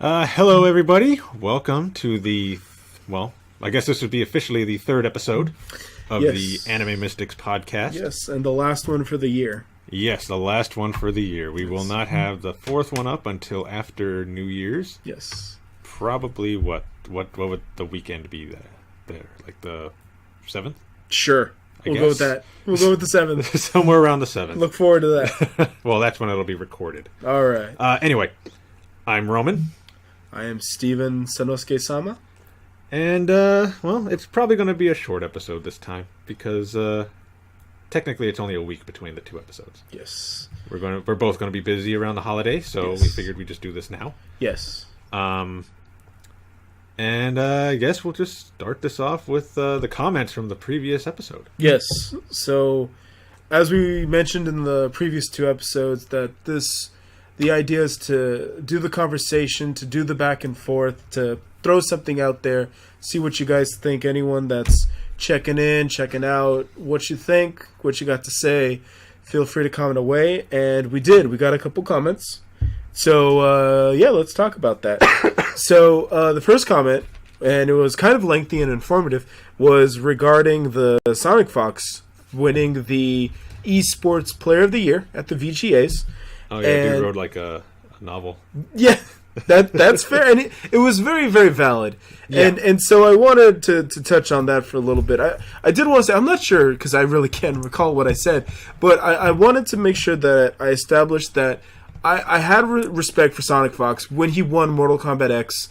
Hello, everybody. Welcome to I guess this would be officially the third episode of the Anime Mystics podcast. Yes, and the last one for the year. Yes, the last one for the year. We will not have the fourth one up until after New Year's. Yes. Probably what would the weekend be there? Like the 7th? Sure. We'll go with that. We'll go with the 7th. Somewhere around the 7th. Look forward to that. Well, that's when it'll be recorded. All right. Anyway, I'm Roman. I am Steven Sanosuke-sama. And, it's probably going to be a short episode this time, because technically it's only a week between the two episodes. Yes. We're both going to be busy around the holiday, so we figured we'd just do this now. Yes. And I guess we'll just start this off with the comments from the previous episode. Yes. So, as we mentioned in the previous two episodes, the idea is to do the conversation, to do the back and forth, to throw something out there, see what you guys think. Anyone that's checking in, checking out, what you think, what you got to say, feel free to comment away. And we did. We got a couple comments. So, let's talk about that. So, the first comment, and it was kind of lengthy and informative, was regarding the Sonic Fox winning the Esports Player of the Year at the VGAs. Oh, yeah, dude wrote like a novel. Yeah, that's fair. And it was very, very valid. Yeah. And so I wanted to touch on that for a little bit. I did want to say, I'm not sure, because I really can't recall what I said, but I wanted to make sure that I established that I had respect for Sonic Fox when he won Mortal Kombat X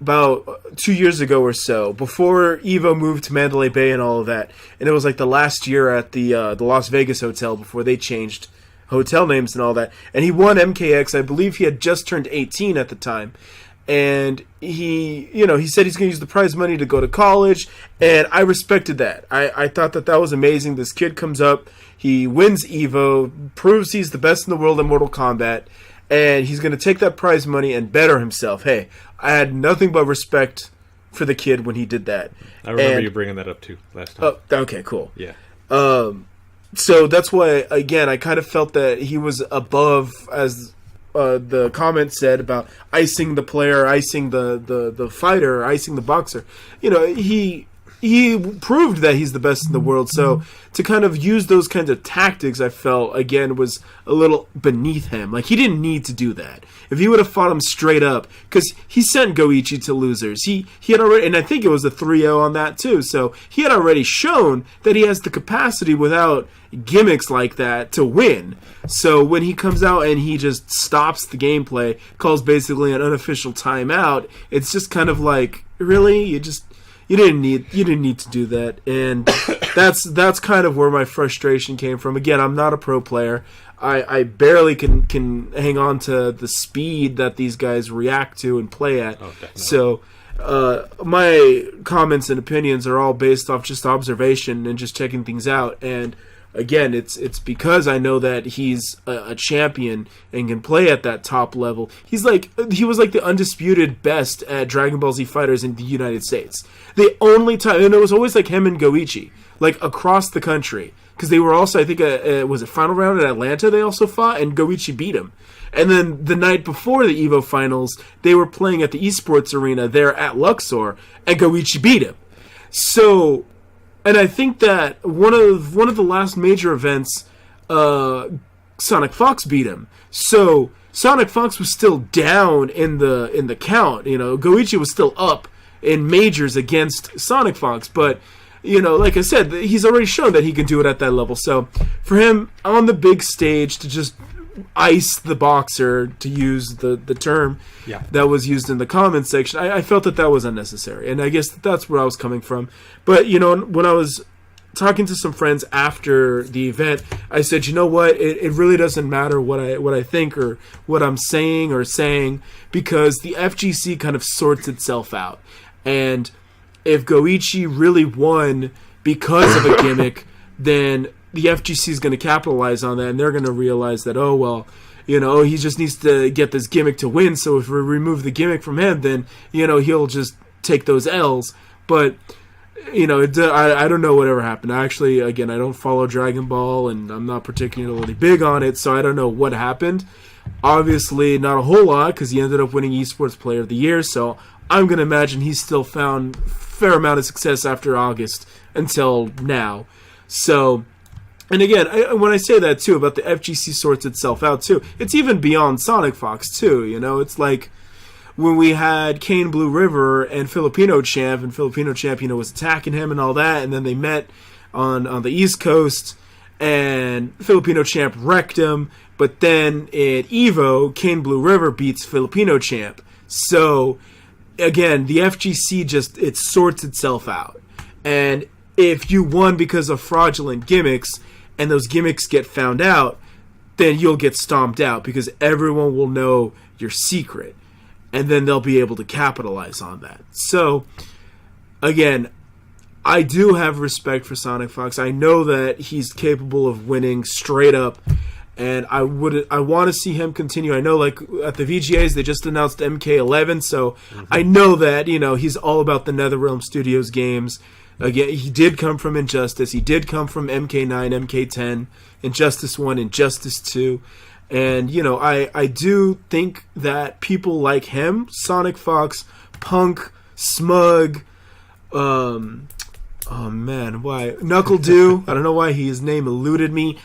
about 2 years ago or so, before Evo moved to Mandalay Bay and all of that. And it was like the last year at the Las Vegas hotel before they changed hotel names and all that. And he won MKX. I believe he had just turned 18 at the time. And he said he's going to use the prize money to go to college. And I respected that. I thought that was amazing. This kid comes up, he wins Evo, proves he's the best in the world in Mortal Kombat, and he's going to take that prize money and better himself. Hey, I had nothing but respect for the kid when he did that. I remember you bringing that up too last time. Okay, cool. Yeah. So that's why, again, I kind of felt that he was above, as the comment said, about icing the player, icing the fighter, icing the boxer. He proved that he's the best in the world. So to kind of use those kinds of tactics, I felt, again, was a little beneath him. Like, he didn't need to do that. If he would have fought him straight up, because he sent Goichi to losers. He had already, and I think it was a 3-0 on that too. So he had already shown that he has the capacity without gimmicks like that to win. So when he comes out and he just stops the gameplay, calls basically an unofficial timeout, it's just kind of like, really? You didn't need to do that, and that's kind of where my frustration came from. Again, I'm not a pro player. I barely can hang on to the speed that these guys react to and play at. Oh, definitely. So my comments and opinions are all based off just observation and just checking things out. And again, it's because I know that he's a champion and can play at that top level. He was like the undisputed best at Dragon Ball Z Fighters in the United States. The only time, and it was always like him and Goichi, like across the country, because they were also, I think, was it final round in Atlanta? They also fought, and Goichi beat him. And then the night before the Evo finals, they were playing at the esports arena there at Luxor, and Goichi beat him. So. And I think that one of the last major events, Sonic Fox beat him. So Sonic Fox was still down in the count. Goichi was still up in majors against Sonic Fox. But like I said, he's already shown that he can do it at that level. So for him on the big stage to just ice the boxer, to use the term that was used in the comments section, I felt that was unnecessary, and I guess that's where I was coming from. But when I was talking to some friends after the event, I said, you know what, it really doesn't matter what I think or what I'm saying, because the FGC kind of sorts itself out. And if Goichi really won because of a gimmick, then the FGC is going to capitalize on that, and they're going to realize that, he just needs to get this gimmick to win, so if we remove the gimmick from him, then, he'll just take those L's. But, I don't know whatever happened. Actually, again, I don't follow Dragon Ball, and I'm not particularly big on it, so I don't know what happened. Obviously, not a whole lot because he ended up winning Esports Player of the Year. So I'm going to imagine he's still found a fair amount of success after August until now. So, and again, when I say that too about the FGC sorts itself out too, it's even beyond Sonic Fox too. You know, it's like when we had Kane Blue River and Filipino Champ, was attacking him and all that, and then they met on the East Coast, and Filipino Champ wrecked him. But then at Evo, Kane Blue River beats Filipino Champ. So again, the FGC it sorts itself out. And if you won because of fraudulent gimmicks and those gimmicks get found out, then you'll get stomped out because everyone will know your secret. And then they'll be able to capitalize on that. So, again, I do have respect for Sonic Fox. I know that he's capable of winning straight up. And I want to see him continue. I know, like, at the VGAs, they just announced MK11. So, I know that, he's all about the NetherRealm Studios games. Again, he did come from Injustice. He did come from MK9, MK10, Injustice 1, Injustice 2. And, I do think that people like him, Sonic Fox, Punk, Smug, oh man, why? Knuckle Dew, I don't know why his name eluded me.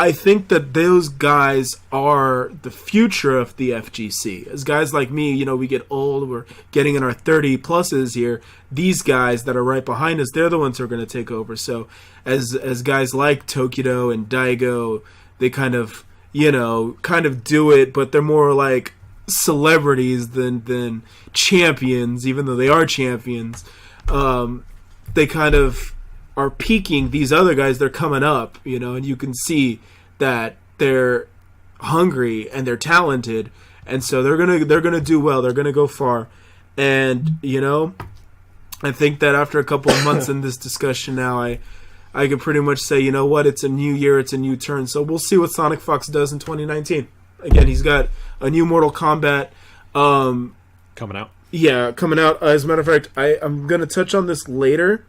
I think that those guys are the future of the FGC. As guys like me, we get old, we're getting in our 30 pluses here. These guys that are right behind us, they're the ones who are going to take over. So as guys like Tokido and Daigo, they kind of do it, but they're more like celebrities than champions, even though they are champions. They kind of are peaking these other guys. They're coming up, and you can see that they're hungry and they're talented, and so they're gonna do well. They're gonna go far, and I think that after a couple of months in this discussion now, I can pretty much say, it's a new year, it's a new turn. So we'll see what Sonic Fox does in 2019. Again, he's got a new Mortal Kombat coming out. Yeah, coming out. As a matter of fact, I'm going to touch on this later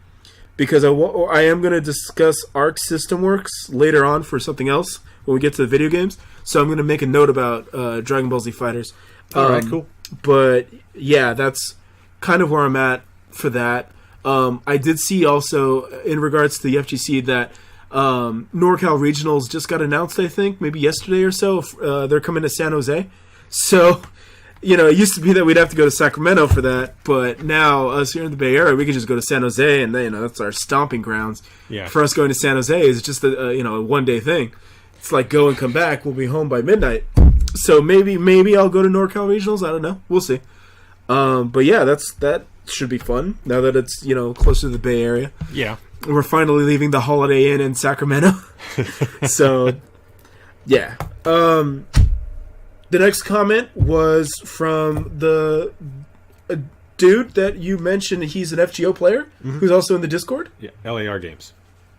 because I am going to discuss Arc System Works later on for something else when we get to the video games. So I'm going to make a note about Dragon Ball Z Fighters. All right, cool. But yeah, that's kind of where I'm at for that. I did see also in regards to the FGC that NorCal Regionals just got announced, I think, maybe yesterday or so. They're coming to San Jose. So, it used to be that we'd have to go to Sacramento for that, but now us here in the Bay Area, we can just go to San Jose, and that's our stomping grounds. Yeah. For us going to San Jose is just a one-day thing. It's like go and come back. We'll be home by midnight. So maybe I'll go to NorCal Regionals. I don't know. We'll see. But yeah, that should be fun now that it's closer to the Bay Area. Yeah, we're finally leaving the Holiday Inn in Sacramento. So yeah, the next comment was from the dude that you mentioned. He's an FGO player who's also in the Discord. Yeah, LAR Games.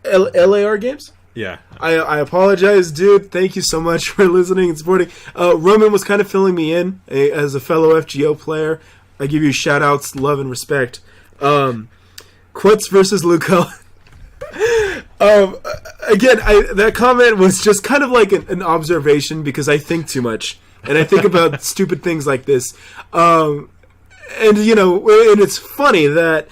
LAR Games. Yeah. I apologize, dude. Thank you so much for listening and supporting. Roman was kind of filling me in as a fellow FGO player. I give you shout-outs, love, and respect. Quetz versus Luco. Again, that comment was just kind of like an observation because I think too much. And I think about stupid things like this. And it's funny that,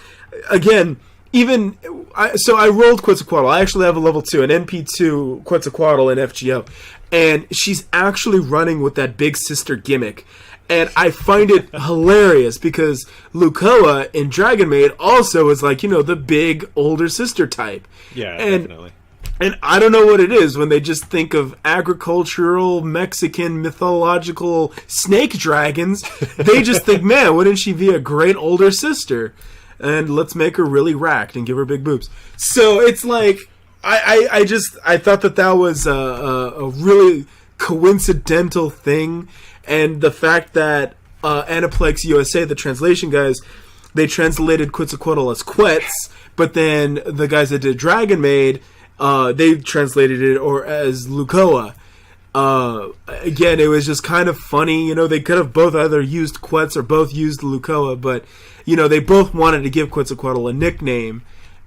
again, I rolled Quetzalcoatl. I actually have a level 2, an NP2 Quetzalcoatl in FGO. And she's actually running with that big sister gimmick. And I find it hilarious because Lucoa in Dragon Maid also is like, the big older sister type. Yeah, definitely. And I don't know what it is when they just think of agricultural, Mexican, mythological snake dragons. They just think, man, wouldn't she be a great older sister? And let's make her really racked and give her big boobs. So it's like, I thought that was a really coincidental thing. And the fact that Aniplex USA, the translation guys, they translated Quetzalcoatl as Quetz, but then the guys that did Dragon Maid, they translated it as Lucoa. Again, it was just kind of funny. They could have both either used Quetz or both used Lucoa, but, they both wanted to give Quetzalcoatl a nickname,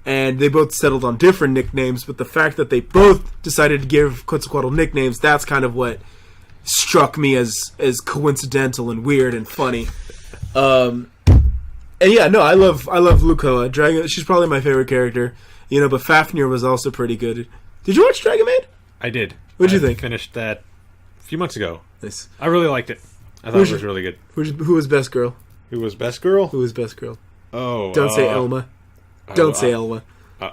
and they both settled on different nicknames, but the fact that they both decided to give Quetzalcoatl nicknames, that's kind of what struck me as coincidental and weird and funny. And yeah, no, I love Lukoa. Dragon. She's probably my favorite character. But Fafnir was also pretty good. Did you watch Dragon Maid? I did. What'd you think? Finished that a few months ago. Nice. I really liked it. I thought it was really good. Who was best girl? Who was best girl? Who was best girl? Oh, don't say Elma. Don't say Elma.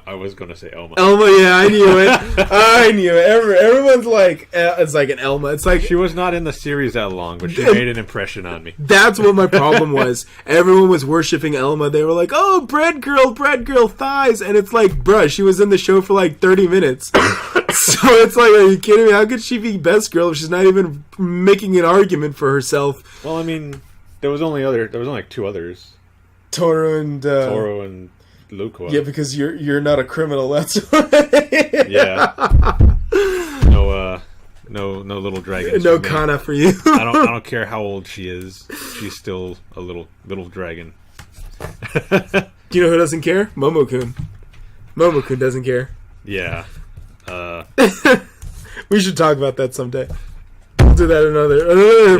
I was going to say Elma. Elma, yeah, I knew it. I knew it. Everyone's like, it's like an Elma. It's like she was not in the series that long, but she made an impression on me. That's what my problem was. Everyone was worshiping Elma. They were like, "Oh, bread girl, thighs," and it's like, bruh, she was in the show for like 30 minutes. So it's like, are you kidding me? How could she be best girl if she's not even making an argument for herself? Well, I mean, there was only like two others. Toro and Lukoa. Yeah, because you're not a criminal. That's why. Yeah. No little dragons. No Kana for you. I don't care how old she is. She's still a little dragon. Do you know who doesn't care? Momo-kun. Momo-kun doesn't care. Yeah. We should talk about that someday. We'll do that in another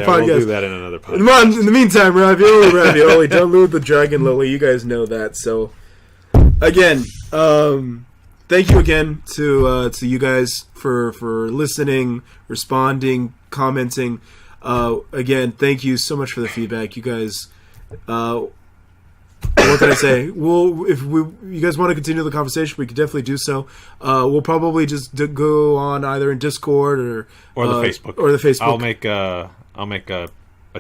podcast. We'll do that in another podcast. Come on, in the meantime, ravioli. Don't lose the dragon lily. You guys know that. So, again, thank you again to you guys for listening, responding, commenting. Again, thank you so much for the feedback. You guys, what can I say? If you guys want to continue the conversation, we could definitely do so. We'll probably just go on either in Discord or the Facebook. Or the Facebook. I'll make a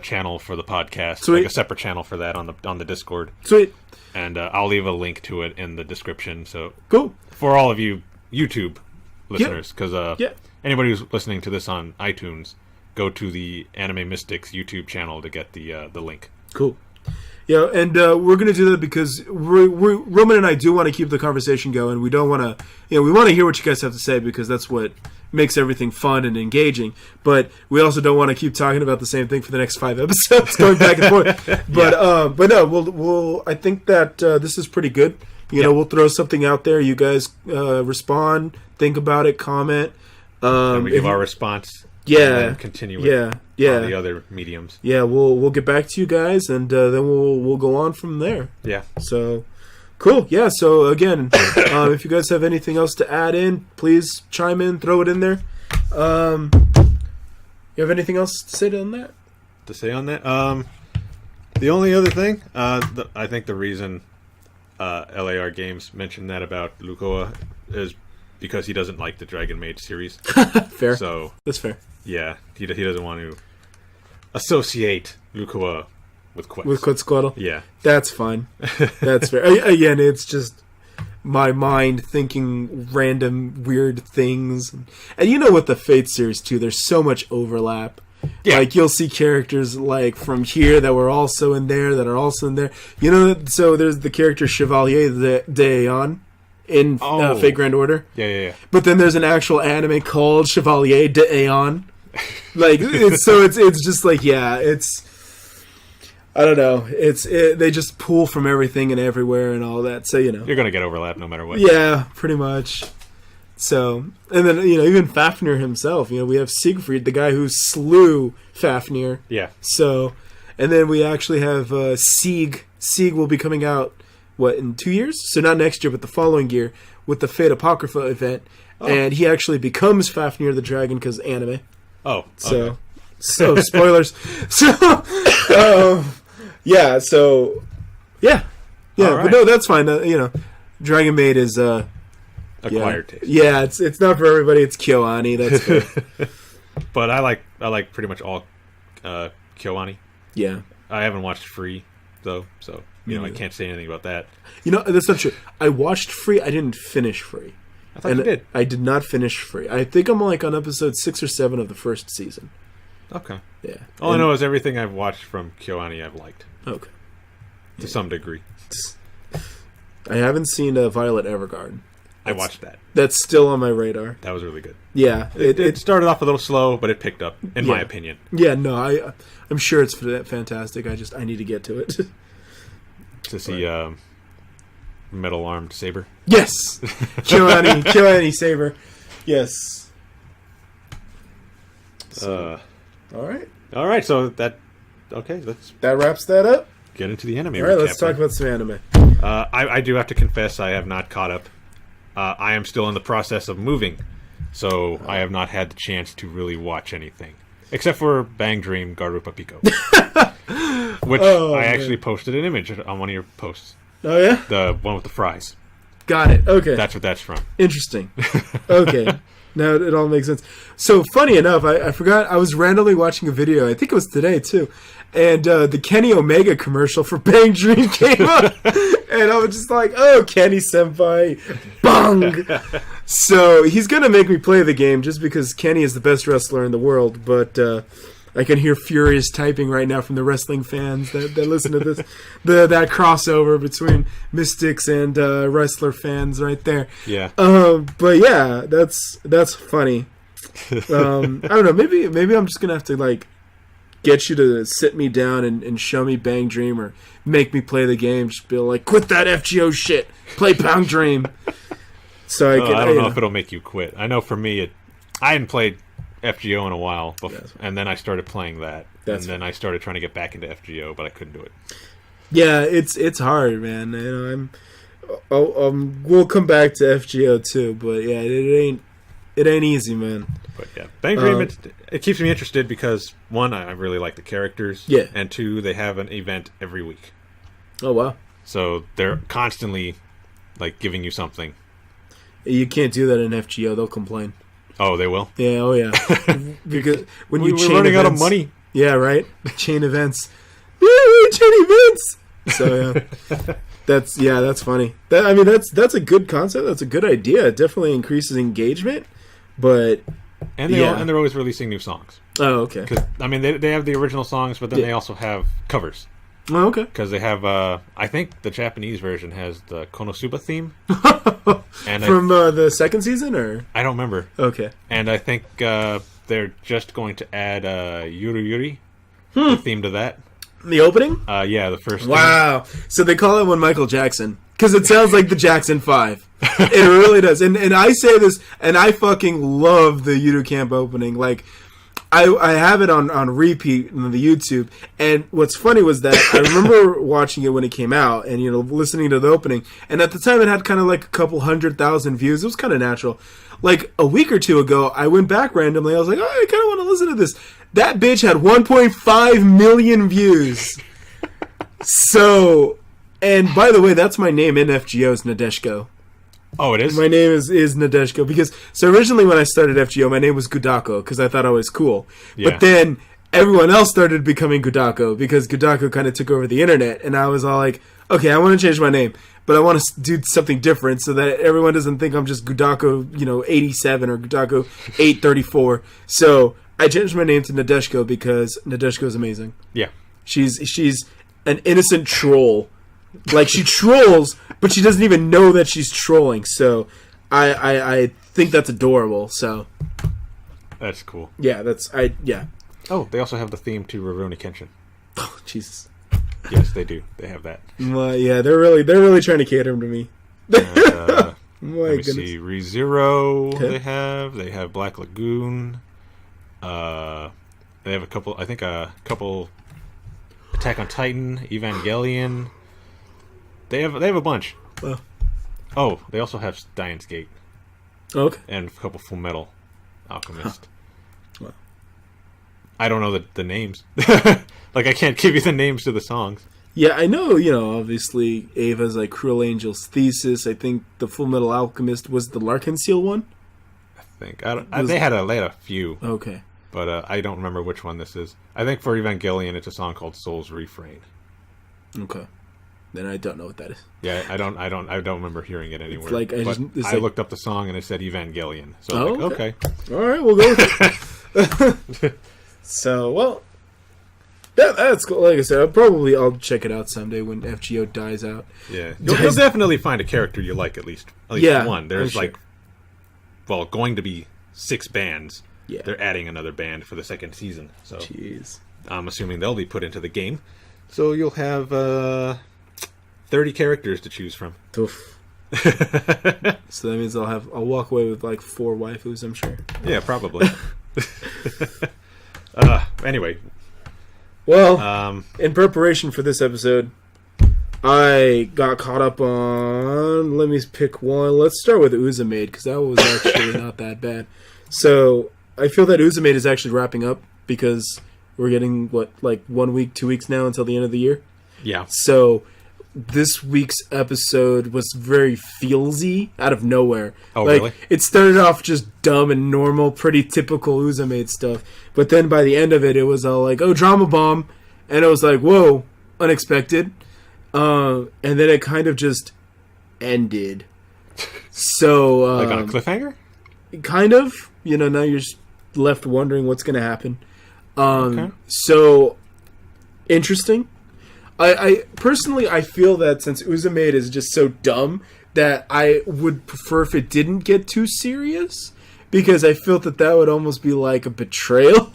channel for the podcast, Sweet. like a separate channel for that on the Discord. Sweet. And I'll leave a link to it in the description. So cool for all of you YouTube listeners, because yeah. Anybody who's listening to this on iTunes, go to the Anime Mystics YouTube channel to get the link. Cool. Yeah, and we're going to do that because Roman and I do want to keep the conversation going. We don't want to, we want to hear what you guys have to say because that's what makes everything fun and engaging. But we also don't want to keep talking about the same thing for the next 5 episodes, going back and forth. But yeah. But no, we'll. I think that this is pretty good. We'll throw something out there. You guys respond, think about it, comment. And we give our response. Yeah, and then continue it on the other mediums. Yeah, we'll get back to you guys, and then we'll go on from there. Yeah. So, cool. Yeah. So again, if you guys have anything else to add in, please chime in, throw it in there. You have anything else to say on that? The only other thing, I think the reason LAR Games mentioned that about Lukoa is because he doesn't like the Dragon Maid series. Fair. So that's fair. Yeah, he doesn't want to associate Lukoa with Quetzalcoatl. With Quetzalcoatl? Yeah. That's fine. That's fair. Again, it's just my mind thinking random weird things. And with the Fate series, too, there's so much overlap. Yeah. Like, you'll see characters, like, from here that were also in there, that are also in there. So there's the character Chevalier d'Aeon in Fate Grand Order. Yeah. But then there's an actual anime called Chevalier d'Aeon. Like, it's just like, it's, I don't know. They just pull from everything and everywhere and all that. So, You're going to get overlap no matter what. Yeah, pretty much. So, and then, even Fafnir himself, we have Siegfried, the guy who slew Fafnir. Yeah. So, and then we actually have Sieg. Sieg will be coming out, in 2 years? So not next year, but the following year with the Fate Apocrypha event. Oh. And he actually becomes Fafnir the Dragon because anime. Oh, okay. So spoilers. Yeah, so, yeah. Right. But no, that's fine. Dragon Maid is, acquired taste. Yeah, it's not for everybody. It's KyoAni. That's good. But I like pretty much all KyoAni. Yeah. I haven't watched Free, though, so, I can't say anything about that. That's not true. I watched Free. I didn't finish Free. I thought you did. I did not finish Free. I think I'm on episode 6 or 7 of the first season. Okay. Yeah. All I know is everything I've watched from KyoAni I've liked. Okay. To some degree. I haven't seen Violet Evergarden. I watched that. That's still on my radar. That was really good. Yeah. It started off a little slow, but it picked up, in my opinion. Yeah, no, I'm sure it's fantastic. I need to get to it. To see metal-armed saber. Yes! KyoAni saber. Yes. So. All right. All right. So that let's That wraps that up. get into the anime. All right, let's recap talk then. about some anime. I do have to confess I have not caught up. I am still in the process of moving, so I have not had the chance to really watch anything. Except for Bang Dream Garupa Pico. Which I actually posted an image on one of your posts. Oh, yeah? The one with the fries. Got it. Okay. That's what that's from. Interesting. Okay. Now it all makes sense. So, funny enough, I forgot, I was randomly watching a video, I think it was today, too, and the Kenny Omega commercial for Bang Dream came up, and I was just like, oh, Kenny Senpai, bong! So, he's going to make me play the game just because Kenny is the best wrestler in the world, but I can hear furious typing right now from the wrestling fans that listen to this, that crossover between Mystics and wrestler fans right there. Yeah. But yeah, that's funny. I don't know. Maybe I'm just gonna have to like get you to sit me down and show me Bang Dream or make me play the game. Just be like, quit that FGO shit. Play Bang Dream. So I don't know if it'll make you quit. I know for me, I hadn't played FGO in a while, and then I started playing that, and then I started trying to get back into FGO, but I couldn't do it. Yeah, it's hard, man. You know, we'll come back to FGO too, but yeah, it ain't easy, man. But yeah, Bang Dream, it keeps me interested because one, I really like the characters, yeah, and two, they have an event every week. Oh wow! So they're constantly like giving you something. You can't do that in FGO; they'll complain. Oh, they will? Yeah, oh yeah. Because when we're running out of money. Yeah, right? Chain events. Chain events! So, yeah. That's funny. That's a good concept. That's a good idea. It definitely increases engagement, but... And they're always releasing new songs. Oh, okay. I mean, they have the original songs, but then they also have covers. Oh, okay. Because they have, I think the Japanese version has the Konosuba theme. And from the second season, or? I don't remember. Okay. And I think they're just going to add Yuri Yuri, the theme to that. The opening? Yeah, the first Wow. Theme. So they call it one Michael Jackson. Because it sounds like the Jackson 5. It really does. And I say this, and I fucking love the Yudu Camp opening. Like... I have it on repeat on the YouTube, and what's funny was that I remember watching it when it came out, and listening to the opening, and at the time it had kind of like a couple 100,000 views. It was kind of natural. Like a week or two ago, I went back randomly. I was like, oh, I kind of want to listen to this. That bitch had 1.5 million views. So, and by the way, that's my name in FGO is Nadeshko. Oh, it is? My name is Nadeshko because so originally when I started FGO, my name was Gudako because I thought I was cool. Yeah. But then everyone else started becoming Gudako because Gudako kind of took over the internet, and I was all like, okay, I want to change my name, but I want to do something different so that everyone doesn't think I'm just Gudako, 87 or Gudako 834. So I changed my name to Nadeshko because Nadeshko is amazing. Yeah, she's an innocent troll. Like, she trolls, but she doesn't even know that she's trolling. So, I think that's adorable. So, that's cool. Yeah, yeah. Oh, they also have the theme to Rurouni Kenshin. Oh, Jesus. Yes, they do. They have that. Yeah, they're really trying to cater them to me. Let me see. ReZero. Okay. They have Black Lagoon. They have a couple. I think a couple. Attack on Titan, Evangelion. They have a bunch. Oh, they also have Dian's Gate. Okay. And a couple Full Metal Alchemist. Huh. Wow. I don't know the names. Like, I can't give you the names to the songs. Yeah, I know, obviously Ava's like Cruel Angel's Thesis. I think the Full Metal Alchemist was the Larkin Seal one? I think. They had a few. Okay. But I don't remember which one this is. I think for Evangelion, it's a song called Soul's Refrain. Okay. Then I don't know what that is. Yeah, I don't remember hearing it anywhere. I looked up the song and it said Evangelion. So okay. All right, we'll go with it. So, well, that's cool. Like I said, I'll check it out someday when FGO dies out. Yeah, you'll definitely find a character you like at least one. There's going to be 6 bands. Yeah, they're adding another band for the second season. So, jeez, I'm assuming they'll be put into the game. So you'll have 30 characters to choose from. Oof. So that means I'll walk away with like 4 waifus, I'm sure. Yeah, probably. Anyway. Well, in preparation for this episode, I got caught up on... Let me pick one. Let's start with Osa-maide, because that was actually not that bad. So, I feel that Osa-maide is actually wrapping up, because we're getting, 1 week, 2 weeks now until the end of the year? Yeah. So, this week's episode was very feelsy out of nowhere. Oh, really? It started off just dumb and normal, pretty typical Osa-maide stuff. But then by the end of it, it was all like, oh, drama bomb. And it was like, whoa, unexpected. And then it kind of just ended. So... like on a cliffhanger? Kind of. Now you're just left wondering what's going to happen. Okay. So, interesting. I personally, I feel that since Osa-maide is just so dumb, that I would prefer if it didn't get too serious, because I feel that would almost be like a betrayal.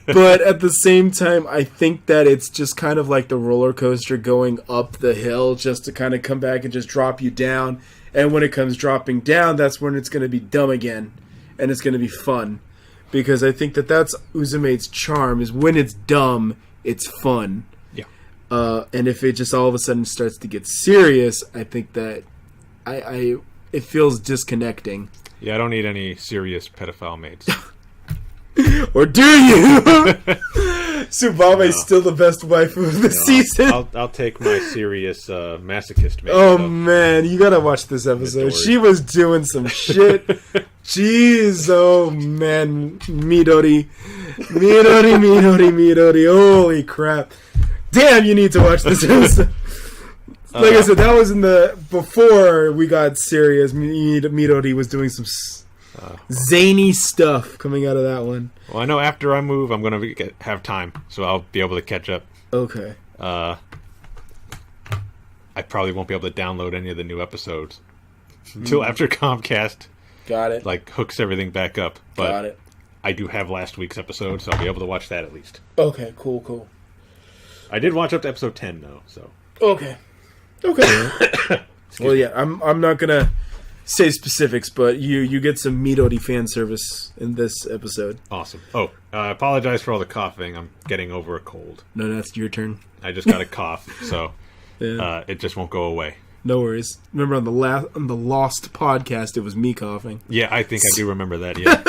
But at the same time, I think that it's just kind of like the roller coaster going up the hill just to kind of come back and just drop you down. And when it comes dropping down, that's when it's going to be dumb again. And it's going to be fun. Because I think that's Osa-maide's charm, is when it's dumb, it's fun. And if it just all of a sudden starts to get serious, I think that it feels disconnecting. Yeah, I don't need any serious pedophile maids. Or do you? Tsubame still the best waifu of the season. I'll take my serious masochist maid. Oh man, you gotta watch this episode. Midori. She was doing some shit. Jeez, oh man, Midori. Holy crap. Damn, you need to watch this episode. Like I said, that was before we got serious. Midori was doing some zany stuff coming out of that one. Well, I know after I move, I'm going to have time, so I'll be able to catch up. Okay. I probably won't be able to download any of the new episodes until after Comcast. Got it. Hooks everything back up. But got it. I do have last week's episode, so I'll be able to watch that at least. Okay, cool. I did watch up to episode 10, though, so... Okay. Well, yeah, I'm not gonna say specifics, but you get some Midori fan service in this episode. Awesome. Oh, I apologize for all the coughing. I'm getting over a cold. No, that's your turn. I just got a cough, so it just won't go away. No worries. Remember on the Lost podcast, it was me coughing. Yeah, I think I do remember that, yeah.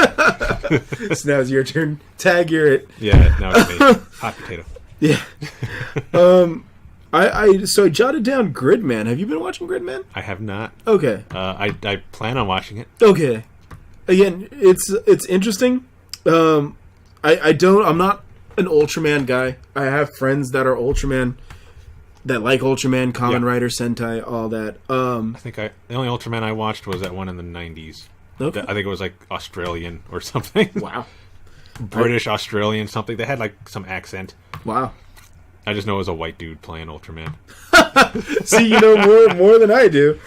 So now it's your turn. Tag, you're it. Yeah, now it's me. Hot potato. Yeah. I jotted down Gridman. Have you been watching Gridman? I have not. Okay. I plan on watching it. Okay. Again, it's interesting. I'm not an Ultraman guy. I have friends that are Ultraman, that like Ultraman, Kamen Rider, Sentai, all that. I think the only Ultraman I watched was that one in the 90s. Okay. I think it was like Australian or something. Wow. British, Australian, something. They had like some accent. Wow. I just know it was a white dude playing Ultraman. See, you know more than I do.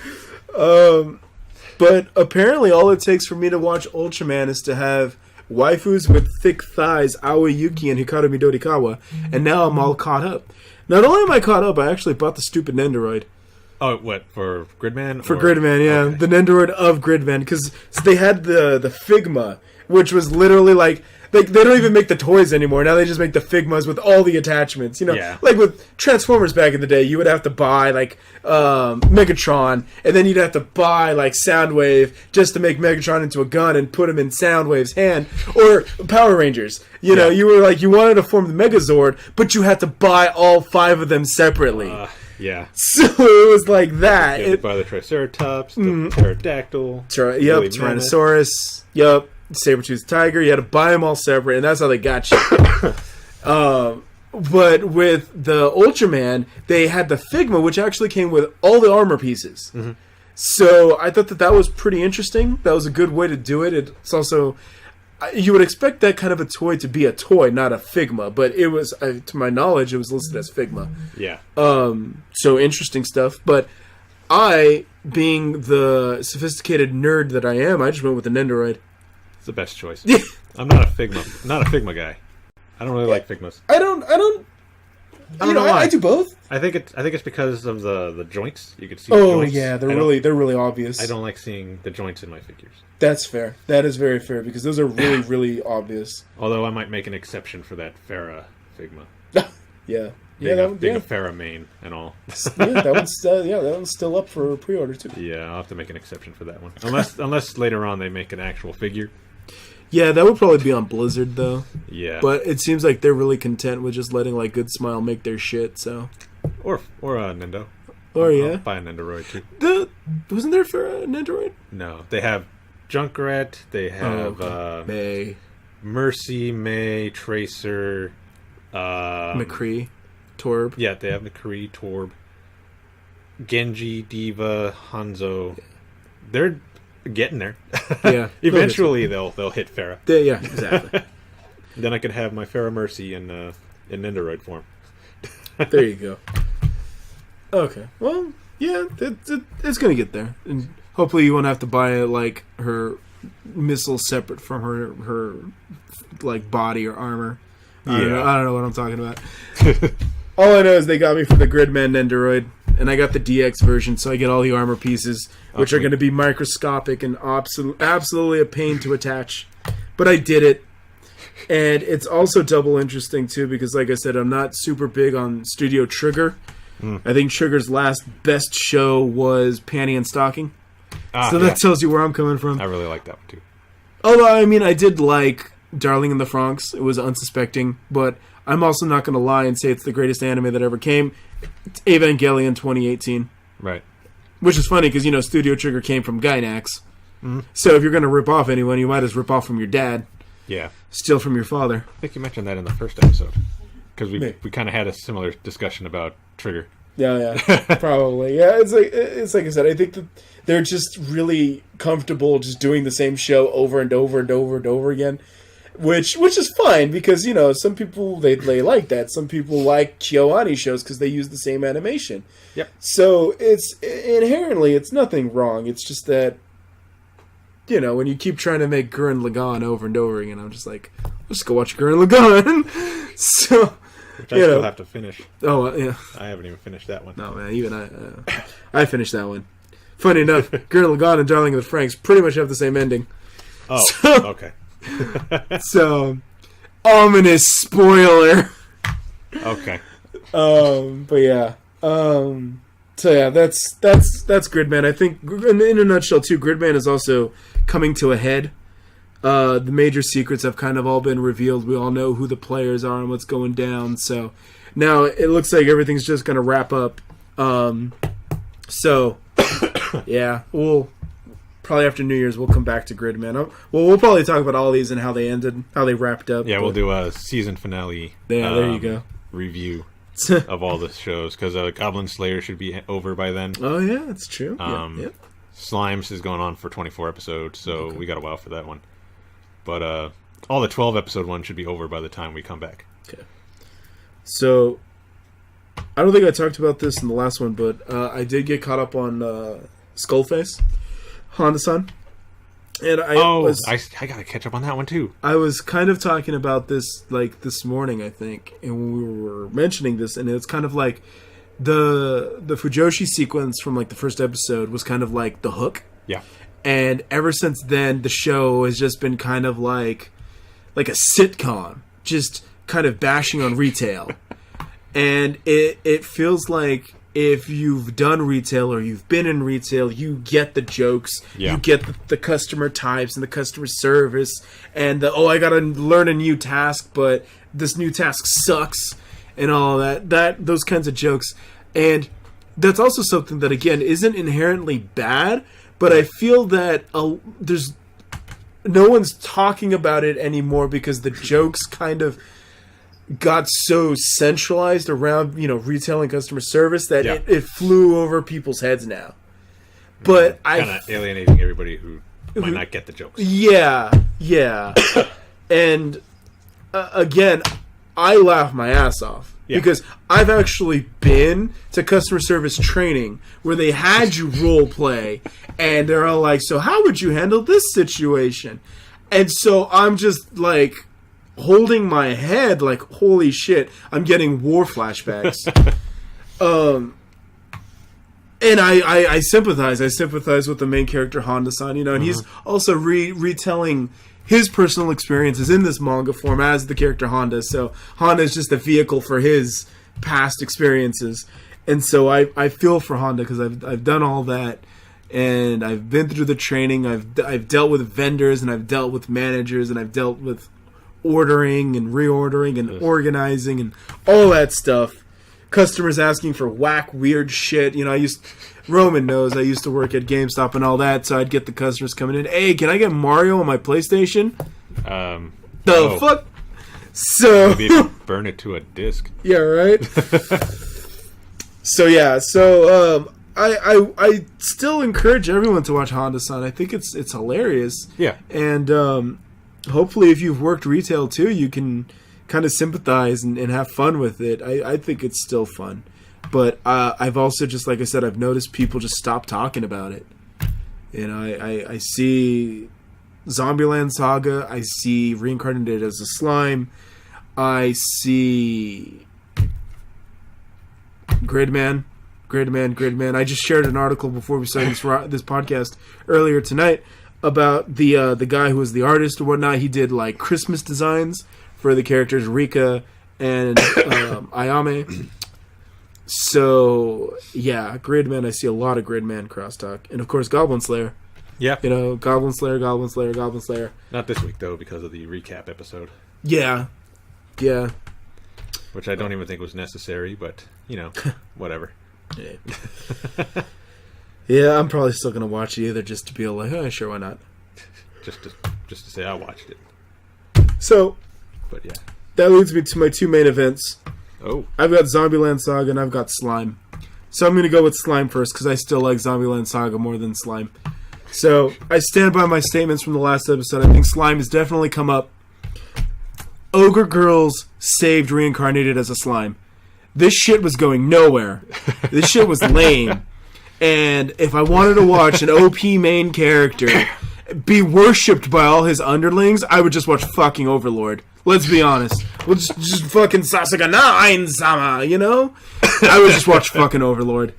But apparently all it takes for me to watch Ultraman is to have waifus with thick thighs, Aoi Yuki and Hikaru Midorikawa, and now I'm all caught up. Not only am I caught up, I actually bought the stupid Nendoroid. Oh, what, for Gridman? For Gridman, yeah. Okay. The Nendoroid of Gridman, because they had the Figma, which was literally like they don't even make the toys anymore. Now they just make the Figmas with all the attachments. Like with Transformers back in the day, you would have to buy like Megatron, and then you'd have to buy like Soundwave just to make Megatron into a gun and put him in Soundwave's hand. Or Power Rangers. You know, you were like, you wanted to form the Megazord, but you had to buy all 5 of them separately. Yeah. So it was like that. You had to buy the Triceratops, the Pterodactyl. Tyrannosaurus. Yep. Saber-toothed tiger. You had to buy them all separate, and that's how they got you. But with the Ultraman, they had the Figma, which actually came with all the armor pieces. Mm-hmm. So I thought that was pretty interesting. That was a good way to do it. It's also... You would expect that kind of a toy to be a toy, not a Figma. But it was, to my knowledge, it was listed as Figma. Yeah. So interesting stuff. But I, being the sophisticated nerd that I am, I just went with the Nendoroid. It's the best choice. I'm not a Figma guy. I don't really like Figmas. I don't I don't know. I do both. I think it's because of the joints. You can see. Oh joints. yeah, they're really obvious. I don't like seeing the joints in my figures. That's fair. That is very fair because those are really obvious. Although I might make an exception for that Farah Figma. Yeah. Being a Farah main and all. That one's still up for pre-order too. Yeah, I'll have to make an exception for that one. Unless later on they make an actual figure. Yeah, that would probably be on Blizzard though. Yeah, but it seems like they're really content with just letting like Good Smile make their shit. So, or Nendo. I'll buy a Nendoroid too. Wasn't there for a Nendoroid? No, they have Junkrat. They have May, Mercy, May, Tracer, McCree, Torb. Yeah, they have McCree, Torb, Genji, Diva, Hanzo. They're getting there. Yeah. Eventually they'll hit Farah. Yeah, exactly. Then I could have my Farah Mercy in Nendoroid form. There you go. Okay. Well, yeah, it's gonna get there, and hopefully you won't have to buy like her missile separate from her like body or armor. I don't know what I'm talking about. All I know is they got me for the Gridman Nendoroid, and I got the DX version, so I get all the armor pieces, which are going to be microscopic and absolutely a pain to attach. But I did it, and it's also double interesting, too, because, like I said, I'm not super big on Studio Trigger. I think Trigger's last best show was Panty and Stocking. So that tells you where I'm coming from. I really like that one, too. Although, I mean, I did like Darling in the Franxx. It was unsuspecting, but I'm also not going to lie and say it's the greatest anime that ever came. It's Evangelion 2018. Right. Which is funny because, Studio Trigger came from Gainax. Mm-hmm. So if you're going to rip off anyone, you might as rip off from your dad. Yeah. Steal from your father. I think you mentioned that in the first episode. Because we kind of had a similar discussion about Trigger. Yeah, probably. Yeah, it's like I said, I think that they're just really comfortable just doing the same show over and over and over and over again. Which is fine because some people they like that. Some people like KyoAni shows because they use the same animation. Yep. So it's inherently nothing wrong. It's just that when you keep trying to make Gurren Lagann over and over again, I'm just like, let's go watch Gurren Lagann. So which I still have to finish. Oh yeah. I haven't even finished that one. No man, even I finished that one. Funny enough, Gurren Lagann and Darling in the Franxx pretty much have the same ending. Oh, so, okay. So, ominous spoiler. Okay. But yeah. So yeah, that's Gridman. I think in a nutshell too, Gridman is also coming to a head. The major secrets have kind of all been revealed. We all know who the players are and what's going down. So now it looks like everything's just going to wrap up. So yeah, we'll probably after New Year's we'll come back to Gridman. We'll probably talk about all these and how they ended, how they wrapped up. Yeah, we'll do a season finale. Yeah, there you go. Review of all the shows because Goblin Slayer should be over by then. Oh yeah, that's true. Slimes is going on for 24 episodes, so we got a while for that one. But all the 12 episode ones should be over by the time we come back. Okay. So I don't think I talked about this in the last one, but I did get caught up on Skullface, Honda-san. And I gotta catch up on that one too. I was kind of talking about this like this morning, I think, and when we were mentioning this, and it's kind of like the Fujoshi sequence from like the first episode was kind of like the hook. Yeah. And ever since then, the show has just been kind of like a sitcom, just kind of bashing on retail. And it feels like if you've done retail or you've been in retail, you get the jokes, you get the customer types and the customer service, and I gotta learn a new task, but this new task sucks, and all that those kinds of jokes. And that's also something that, again, isn't inherently bad, but I feel that there's no one's talking about it anymore because the jokes kind of got so centralized around retail and customer service that it flew over people's heads now. But kind of alienating everybody who might not get the jokes. Yeah. And again, I laugh my ass off. Yeah. Because I've actually been to customer service training where they had you role play, and they're all like, so how would you handle this situation? And so I'm just like, holding my head like, holy shit, I'm getting war flashbacks. And I sympathize. I sympathize with the main character, Honda-san, and he's also retelling his personal experiences in this manga form as the character Honda. So Honda is just a vehicle for his past experiences. And so I feel for Honda because I've done all that. And I've been through the training. I've dealt with vendors, and I've dealt with managers, and I've dealt with ordering and reordering and organizing and all that stuff. Customers asking for whack, weird shit. Roman knows I used to work at GameStop and all that, so I'd get the customers coming in. Hey, can I get Mario on my PlayStation? Fuck? So maybe if you burn it to a disc. Yeah, right? I still encourage everyone to watch Honda-san. I think it's hilarious. Yeah. And hopefully if you've worked retail too, you can kind of sympathize and have fun with it. I think it's still fun. But I've also, just like I said, I've noticed people just stop talking about it. I see Zombieland Saga. I see Reincarnated as a Slime. I see Gridman. I just shared an article before we started this podcast earlier tonight about the guy who was the artist or whatnot. He did like Christmas designs for the characters Rika and Ayame. So yeah, Gridman. I see a lot of Gridman crosstalk, and of course Goblin Slayer. Yeah, Goblin Slayer. Not this week though, because of the recap episode. Yeah. Which I don't even think was necessary, but whatever. Yeah. Yeah, I'm probably still gonna watch it either, just to be like, oh, sure, why not? just to say I watched it. So, but yeah, that leads me to my two main events. Oh, I've got Zombieland Saga and I've got Slime. So I'm gonna go with Slime first because I still like Zombieland Saga more than Slime. So I stand by my statements from the last episode. I think Slime has definitely come up. Ogre Girls saved Reincarnated as a Slime. This shit was going nowhere. This shit was lame. And if I wanted to watch an OP main character be worshipped by all his underlings, I would just watch fucking Overlord. Let's be honest. We'll just fucking Sasuga Nine Sama, I would just watch fucking Overlord.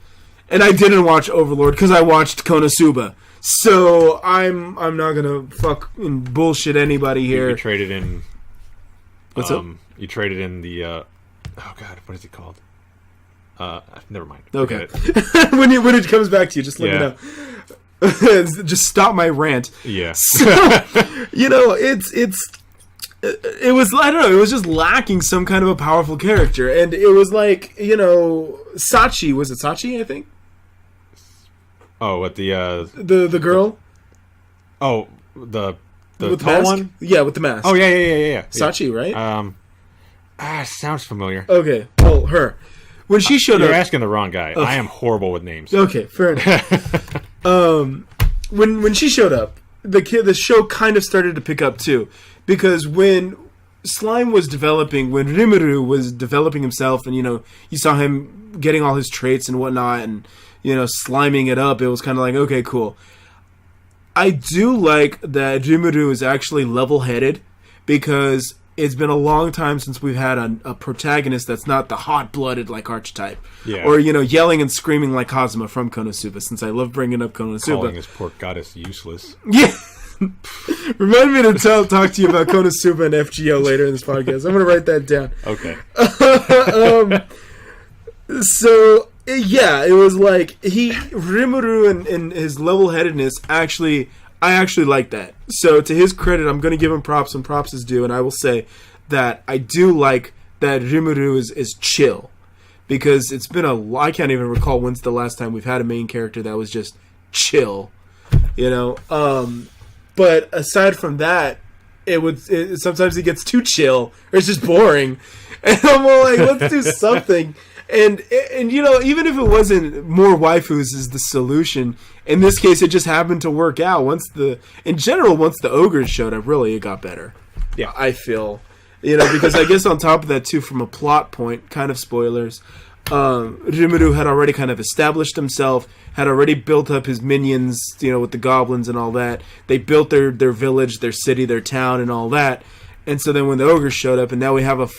And I didn't watch Overlord because I watched Konosuba. So I'm not gonna fucking bullshit anybody here. You traded in. What's up? You traded in the. Oh God, what is it called? Never mind. Okay. when it comes back to you, just let me know. Just stop my rant. Yeah. So, it was, I don't know, it was just lacking some kind of a powerful character, and it was like, Sachi, was it Sachi, I think? Oh, what the girl? Oh, the with tall mask? one? Yeah, with the mask. Oh yeah. Sachi, right? Sounds familiar. Okay, well, her. When she showed You're up... asking the wrong guy. Okay. I am horrible with names. Okay, fair enough. When she showed up, the show kind of started to pick up too, because when Slime was developing, when Rimuru was developing himself, and you saw him getting all his traits and whatnot, and sliming it up, it was kind of like, okay, cool. I do like that Rimuru is actually level-headed, because it's been a long time since we've had a protagonist that's not the hot-blooded like archetype. Yeah. Or, yelling and screaming like Kazuma from Konosuba, since I love bringing up Konosuba. Calling his poor goddess useless. Yeah. Remind me to talk to you about Konosuba and FGO later in this podcast. I'm going to write that down. Okay. So, yeah, it was like, Rimuru and his level-headedness, I actually like that. So, to his credit, I'm going to give him props when props is due, and I will say that I do like that Rimuru is chill. Because it's been I can't even recall when's the last time we've had a main character that was just chill. But aside from that, sometimes it gets too chill, or it's just boring. And I'm all like, let's do something. And even if it wasn't more waifus is the solution, in this case it just happened to work out. Once the ogres showed up, really it got better. Yeah. I feel. Because I guess on top of that too, from a plot point, kind of spoilers, Rimuru had already kind of established himself, had already built up his minions, with the goblins and all that. They built their village, their city, their town, and all that. And so then when the ogres showed up, and now we have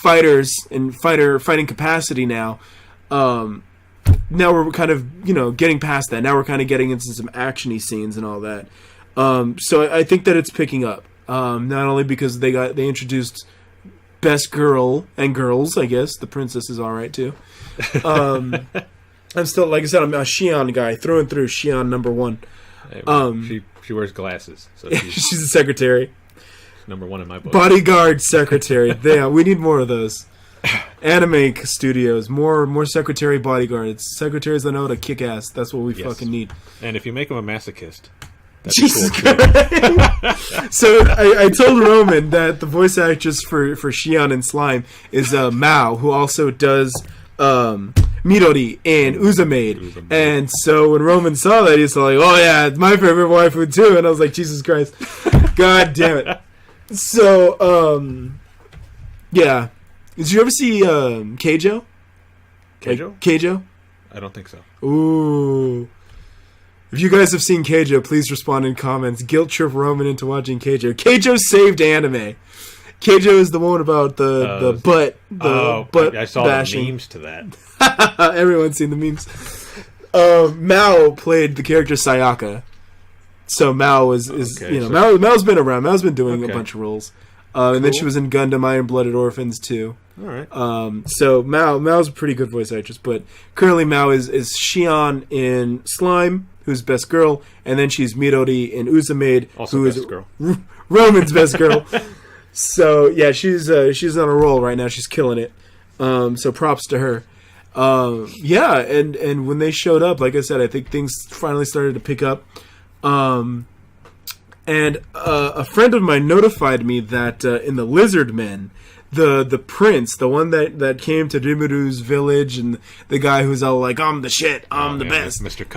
fighters in fighting capacity now. Now we're kind of getting past that. Now we're kind of getting into some actiony scenes and all that. So I think that it's picking up. Not only because they introduced best girl and girls, I guess the princess is all right too. I'm still, like I said, I'm a Shion guy through and through. Shion #1. Hey, she wears glasses, so she's a secretary. #1 in my book. Bodyguard secretary. Yeah, we need more of those. Anime studios, more secretary bodyguards. Secretaries that know how to kick ass. That's what we fucking need. And if you make them a masochist, Jesus Christ. So I told Roman that the voice actress for Shion and Slime is Mao, who also does Midori and Osa-maide. And so when Roman saw that, he's like, "Oh yeah, it's my favorite waifu too." And I was like, "Jesus Christ, God damn it!" So yeah. Did you ever see Keijo? Keijo? Keijo? I don't think so. Ooh. If you guys have seen Keijo, please respond in comments. Guilt trip Roman into watching Keijo. Keijo saved anime. Keijo is the one about the butt I saw bashing. The memes to that. Everyone's seen the memes. Mao played the character Sayaka. So Mao is Mao's been around. Mao's been doing a bunch of roles. And then she was in Gundam Iron Blooded Orphans too. All right. So Mao's a pretty good voice actress, but currently Mao is Shion in Slime, who's best girl, and then she's Midori in Osa-maide, who is girl. Roman's best girl. So yeah, she's on a roll right now. She's killing it. So props to her. Yeah, and when they showed up, like I said, I think things finally started to pick up. And a friend of mine notified me that in the Lizard Men, the prince, the one that came to Rimuru's village, and the guy who's all like, "I'm the shit, I'm the best," Mr.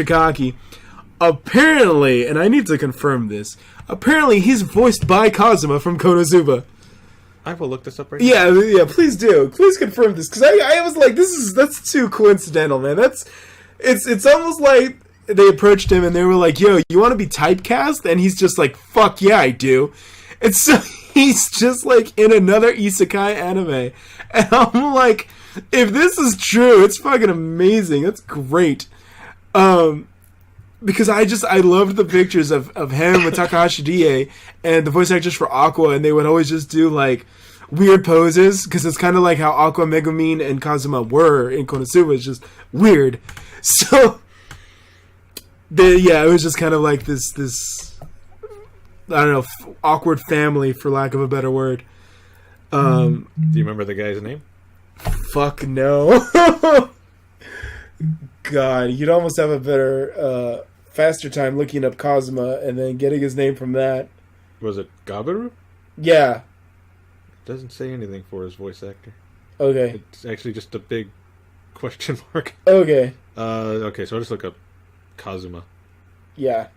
Cocky. Apparently, and I need to confirm this. Apparently, he's voiced by Kazuma from Konosuba. I will look this up right now. Yeah, please do. Please confirm this, because I was like, that's too coincidental, man. It's almost like they approached him and they were like, "Yo, you want to be typecast?" And he's just like, "Fuck yeah, I do." And so he's just like in another isekai anime. And I'm like, if this is true, it's fucking amazing. That's great. Because I loved the pictures of him with Takahashi Die and the voice actors for Aqua, and they would always just do like weird poses, because it's kind of like how Aqua, Megumin, and Kazuma were in Konosuba. It's just weird. So it was just kind of like this I don't know, awkward family, for lack of a better word. Do you remember the guy's name? Fuck no. God, you'd almost have a better, faster time looking up Kazuma and then getting his name from that. Was it Gabiru? Yeah. Doesn't say anything for his voice actor. Okay. It's actually just a big question mark. Okay. Okay, so I'll just look up Kazuma. Yeah.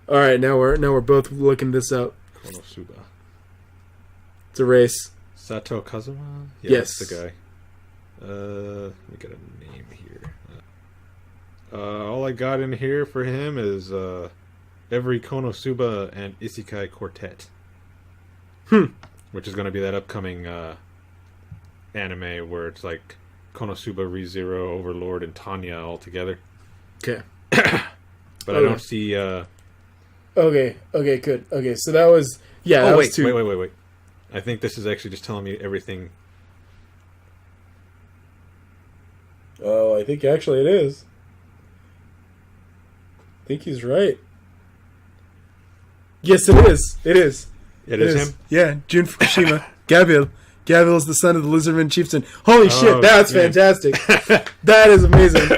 All right, now we're both looking this up. Konosuba. It's a race. Sato Kazuma? Yeah, yes. That's the guy. Let me get a name here. All I got in here for him is every Konosuba and Isekai Quartet. Which is going to be that upcoming anime where it's like Konosuba, ReZero, Overlord, and Tanya all together. Okay. But I don't see... Okay, good. Okay, so that was... Yeah, oh, that wait, was two. Wait. I think this is actually just telling me everything. Oh, I think actually it is. I think he's right. Yes, it is. It is. It is him? Yeah, Jun Fukushima. Gabriel. Gabriel is the son of the Lizardman chieftain. Holy shit, that's fantastic. That is amazing.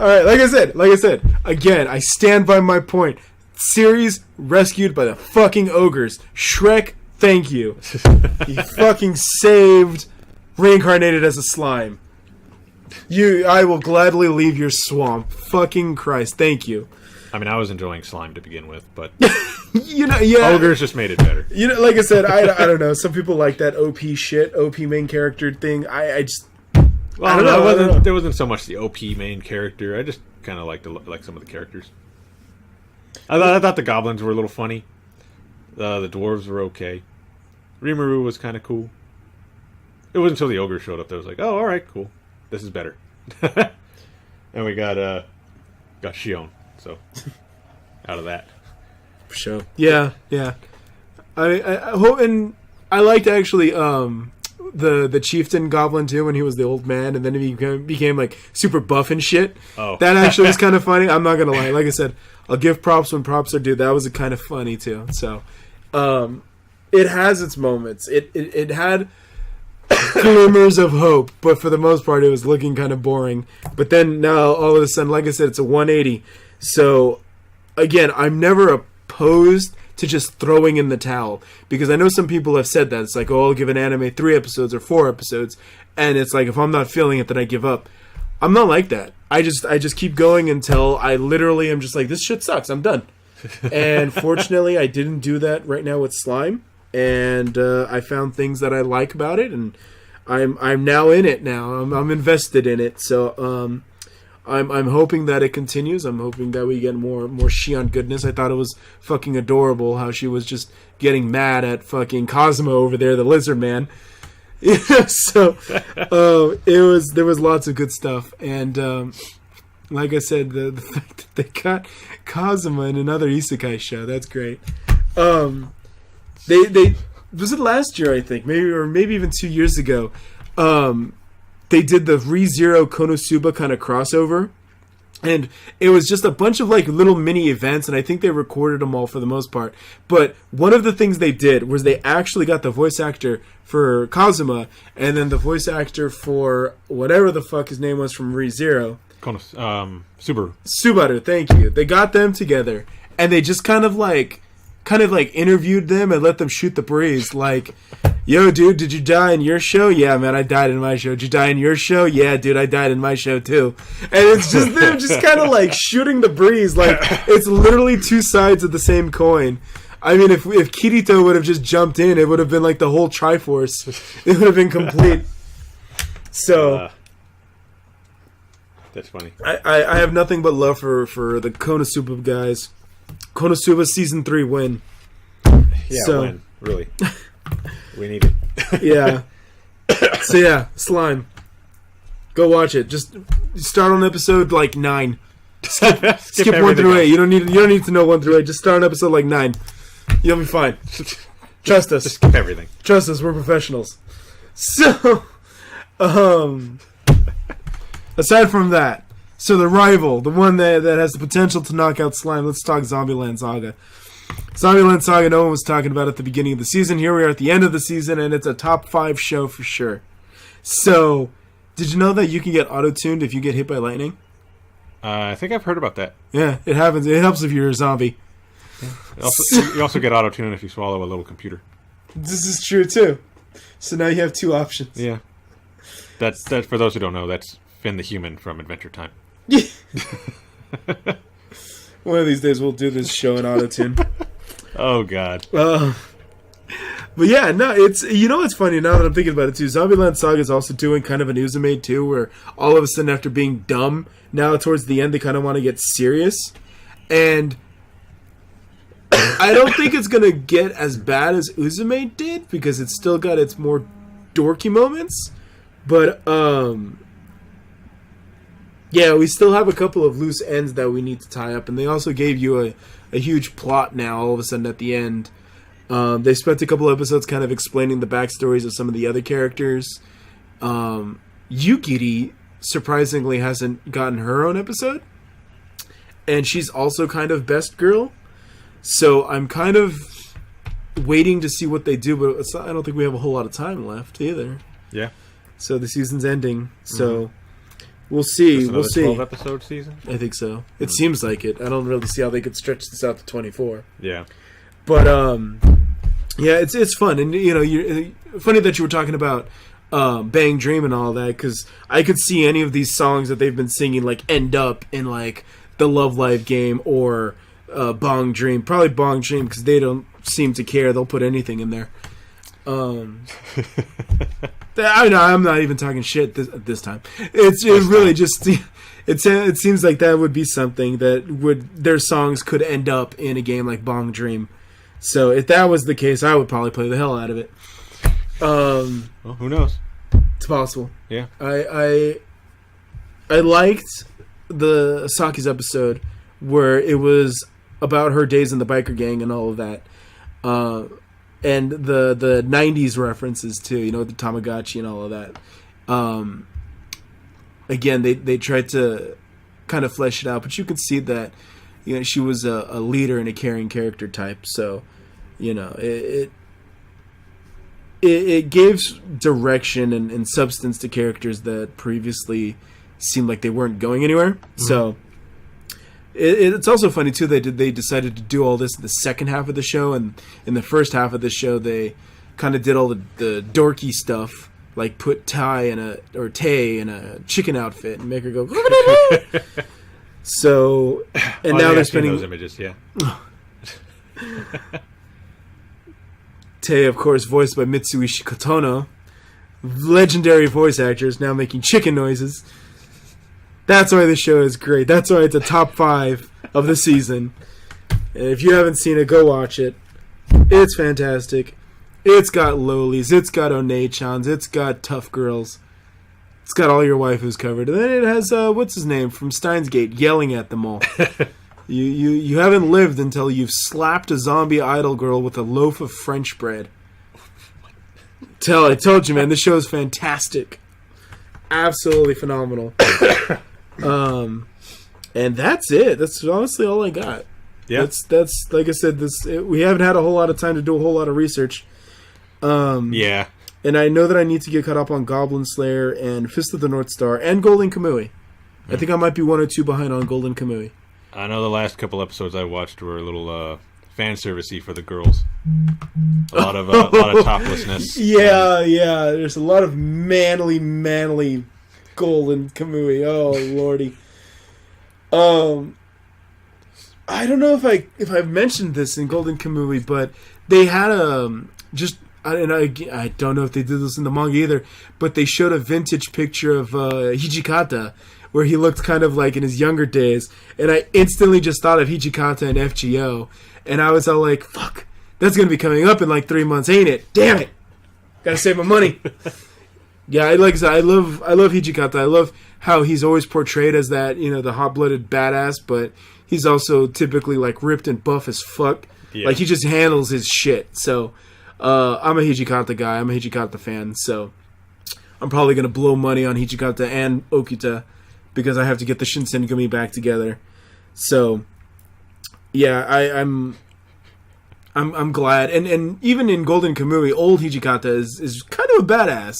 All right, like I said, again, I stand by my point. Series rescued by the fucking ogres. Shrek, thank you. He fucking saved reincarnated as a slime. I will gladly leave your swamp. Fucking Christ, thank you. I mean, I was enjoying Slime to begin with, but yeah, ogres just made it better. Like I said, I don't know. Some people like that OP shit, OP main character thing. I just, well, I don't know. There wasn't so much the OP main character. I just kind of liked some of the characters. I thought the goblins were a little funny. The dwarves were okay. Rimuru was kind of cool. It wasn't until the ogre showed up that I was like, oh, all right, cool. This is better. And we got Shion, so out of that. For sure. Yeah. I hope, and I liked actually the chieftain goblin too when he was the old man, and then he became like super buff and shit. Oh, that actually was kind of funny. I'm not gonna lie. Like I said, I'll give props when props are due. That was kind of funny too. So, it has its moments. It had glimmers of hope, but for the most part, it was looking kind of boring. But then now, all of a sudden, like I said, it's a 180. So, again, I'm never opposed to just throwing in the towel, because I know some people have said that. It's like, oh, I'll give an anime 3 episodes or 4 episodes, and it's like, if I'm not feeling it, then I give up. I'm not like that. I just keep going until I literally am just like, this shit sucks, I'm done. And fortunately, I didn't do that right now with Slime. And I found things that I like about it, and I'm now in it. Now I'm invested in it. So I'm hoping that it continues. I'm hoping that we get more Shion goodness. I thought it was fucking adorable how she was just getting mad at fucking Cosmo over there, the lizard man. So there was lots of good stuff, and like I said, the fact that they got Cosmo in another isekai show, that's great. They was it last year, I think, maybe even 2 years ago. They did the ReZero Konosuba kind of crossover, and it was just a bunch of like little mini events, and I think they recorded them all for the most part. But one of the things they did was they actually got the voice actor for Kazuma, and then the voice actor for whatever the fuck his name was from ReZero. Subaru, thank you. They got them together, and they just kind of like interviewed them and let them shoot the breeze. Like, yo, dude, did you die in your show? Yeah, man, I died in my show. Did you die in your show? Yeah, dude, I died in my show too. And it's just them just kind of like shooting the breeze. Like, it's literally 2 sides of the same coin. I mean, if Kirito would have just jumped in, it would have been like the whole Triforce. It would have been complete. So that's funny. I have nothing but love for the Konosuba guys. Konosuba season 3 win. Yeah, win. Really. We need it. Yeah. So yeah, Slime. Go watch it. Just start on episode like 9. Skip 1 through 8. You don't need to know 1 through 8. Just start on episode like 9. You'll be fine. Trust us. Just skip everything. Trust us. We're professionals. So, aside from that, so the rival, the one that has the potential to knock out Slime, let's talk Zombieland Saga. Zombieland Saga, no one was talking about at the beginning of the season. Here we are at the end of the season, and it's a top 5 show for sure. So, did you know that you can get auto-tuned if you get hit by lightning? I think I've heard about that. Yeah, it happens. It helps if you're a zombie. Yeah. You also get auto-tune if you swallow a little computer. This is true, too. So now you have 2 options. Yeah. That's for those who don't know, that's Finn the Human from Adventure Time. One of these days we'll do this show in auto-tune. Oh, God. But yeah, no, it's, you know what's funny now that I'm thinking about it too, Zombieland Saga is also doing kind of an Osa-maide too, where all of a sudden after being dumb, now towards the end they kind of want to get serious. And I don't think it's going to get as bad as Osa-maide did, because it's still got its more dorky moments. But, yeah, we still have a couple of loose ends that we need to tie up, and they also gave you a huge plot now all of a sudden at the end. They spent a couple episodes kind of explaining the backstories of some of the other characters. Yukiri, surprisingly, hasn't gotten her own episode, and she's also kind of best girl. So I'm kind of waiting to see what they do, but I don't think we have a whole lot of time left either. Yeah. So the season's ending, so... We'll see. We'll see. 12-episode season? I think so. It seems like it. I don't really see how they could stretch this out to 24. Yeah. But yeah, it's fun, and you know, funny that you were talking about Bang Dream and all that, because I could see any of these songs that they've been singing like end up in like the Love Live game or Bong Dream. Probably Bong Dream, because they don't seem to care. They'll put anything in there. I know, I'm not even talking shit this time. It really just it seems like that would be something that their songs could end up in a game like Bong Dream. So if that was the case, I would probably play the hell out of it. Well, who knows? It's possible. Yeah. I liked the Saki's episode where it was about her days in the biker gang and all of that. And the 90s references too, you know, the Tamagotchi and all of that. Again, they tried to kind of flesh it out, but you could see that, you know, she was a leader and a caring character type. So, you know, it gives direction and substance to characters that previously seemed like they weren't going anywhere. Mm-hmm. So it's also funny too that they decided to do all this in the second half of the show, and in the first half of the show they kind of did all the dorky stuff, like put Tay in a chicken outfit and make her go. So, and now they're spending those images, yeah. Tay, of course, voiced by Mitsuishi Kotono, legendary voice actors, now making chicken noises. That's why the show is great. That's why it's a top 5 of the season. And if you haven't seen it, go watch it. It's fantastic. It's got lolis, it's got onei-chans, it's got tough girls. It's got all your waifus covered. And then it has, what's his name, from Steins Gate, yelling at them all. You haven't lived until you've slapped a zombie idol girl with a loaf of French bread. I told you, man, this show is fantastic. Absolutely phenomenal. And that's it. That's honestly all I got. Yeah. That's like I said, we haven't had a whole lot of time to do a whole lot of research. Yeah. And I know that I need to get caught up on Goblin Slayer and Fist of the North Star and Golden Kamui. I think I might be 1 or 2 behind on Golden Kamui. I know the last couple episodes I watched were a little fan servicey for the girls. A lot of toplessness. Yeah. There's a lot of manly Golden Kamui. Oh lordy. I don't know if I've mentioned this in Golden Kamui, but they had I don't know if they did this in the manga either, but they showed a vintage picture of Hijikata where he looked kind of like in his younger days, and I instantly just thought of Hijikata and FGO, and I was all like, fuck, that's going to be coming up in like 3 months, ain't it? Damn it. Gotta save my money. Yeah, I love Hijikata. I love how he's always portrayed as that, you know, the hot-blooded badass, but he's also typically like ripped and buff as fuck. Yeah. Like he just handles his shit. So I'm a Hijikata guy. I'm a Hijikata fan. So I'm probably gonna blow money on Hijikata and Okita because I have to get the Shinsengumi back together. So yeah, I'm glad. And even in Golden Kamui, old Hijikata is kind of a badass.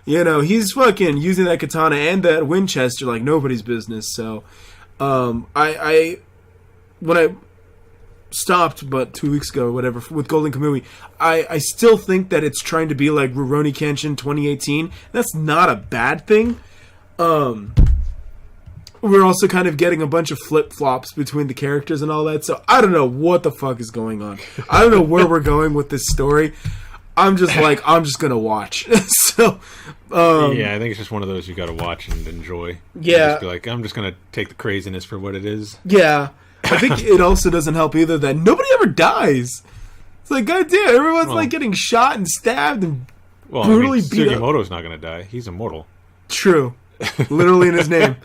You know, he's fucking using that katana and that Winchester like nobody's business. So, when I stopped about 2 weeks ago or whatever with Golden Kamui, I still think that it's trying to be like Rurouni Kenshin 2018. That's not a bad thing. We're also kind of getting a bunch of flip-flops between the characters and all that. So, I don't know what the fuck is going on. I don't know where we're going with this story. I'm just gonna watch. So, yeah, I think it's just one of those you gotta watch and enjoy. Yeah, just be like, I'm just gonna take the craziness for what it is. Yeah, I think it also doesn't help either that nobody ever dies. It's like, goddamn, everyone's like getting shot and stabbed and brutally beat up. Sugimoto's not gonna die. He's immortal. True, literally in his name.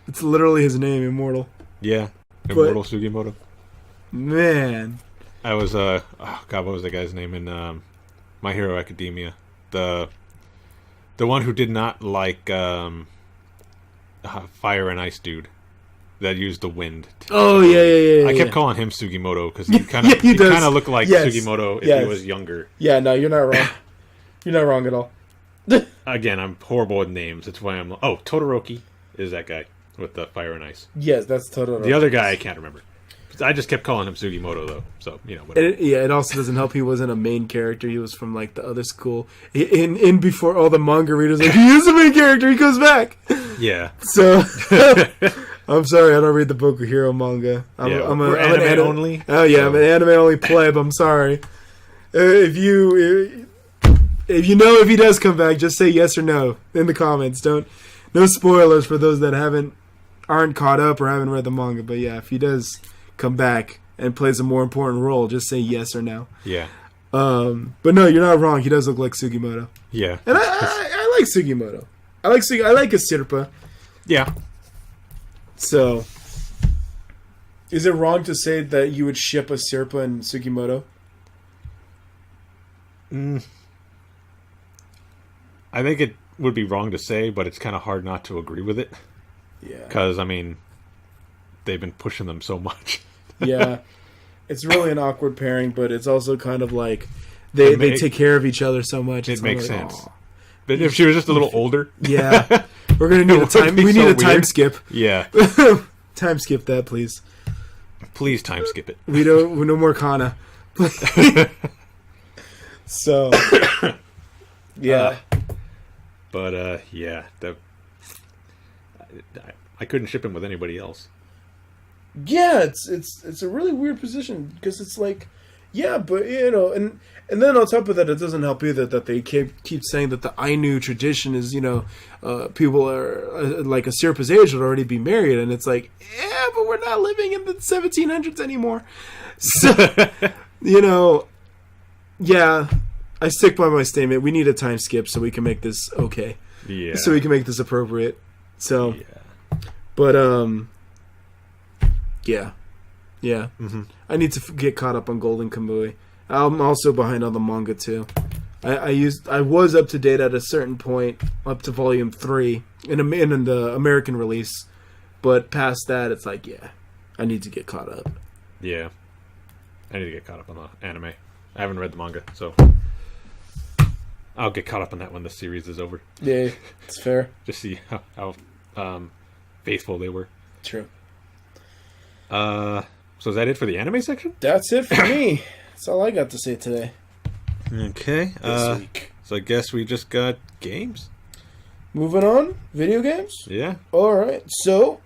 It's literally his name, Immortal. Yeah, Immortal Sugimoto. Man, I was what was that guy's name in My Hero Academia? The one who did not like Fire and Ice dude that used the wind. Yeah. I kept calling him Sugimoto because he kind of looked like Sugimoto if he was younger. Yeah, no, you're not wrong. You're not wrong at all. Again, I'm horrible with names. That's why I'm. Oh, Todoroki is that guy with the Fire and Ice. Yes, that's Todoroki. The other guy I can't remember. I just kept calling him Sugimoto, though. So, you know, whatever. It also doesn't help he wasn't a main character. He was from, like, the other school. In before all the manga readers, like, he is a main character. He comes back. Yeah. So, I'm sorry. I don't read the Boku Hero manga. I'm an anime only. Oh, yeah. So. I'm an anime-only pleb. I'm sorry. If you know if he does come back, just say yes or no in the comments. No spoilers for those that aren't caught up or haven't read the manga. But, yeah, if he does come back, and plays a more important role. Just say yes or no. Yeah. But no, you're not wrong. He does look like Sugimoto. Yeah. And I like Sugimoto. I like a Sirpa. Yeah. So, is it wrong to say that you would ship a Sirpa and Sugimoto? I think it would be wrong to say, but it's kind of hard not to agree with it. Yeah. Because, I mean, they've been pushing them so much. Yeah. It's really an awkward pairing, but it's also kind of like they take care of each other so much. It makes sense. Aw. But if she was just a little older. Yeah. We're going to need a time. We need a time skip. Yeah. Time skip that, please. Please time skip it. We no more Kana. So, yeah. Yeah. I couldn't ship him with anybody else. Yeah, it's a really weird position because it's like, yeah, but you know, and then on top of that, it doesn't help either that they keep saying that the Ainu tradition is, you know, people are like a Sirpa's age would already be married, and it's like, yeah, but we're not living in the 1700s anymore, so you know, yeah, I stick by my statement. We need a time skip so we can make this okay. Yeah. So we can make this appropriate. So, yeah. But yeah. Mm-hmm. I need to get caught up on Golden Kamui. I'm also behind on the manga too. I was up to date at a certain point, up to volume 3 in the American release, but past that, it's like, yeah, I need to get caught up. Yeah, I need to get caught up on the anime. I haven't read the manga, so I'll get caught up on that when the series is over. Yeah, it's fair. Just see how faithful they were. True. So is that it for the anime section? That's it for me. That's all I got to say today. Okay. This week. So I guess we just got games. Moving on, video games. Yeah. All right. So,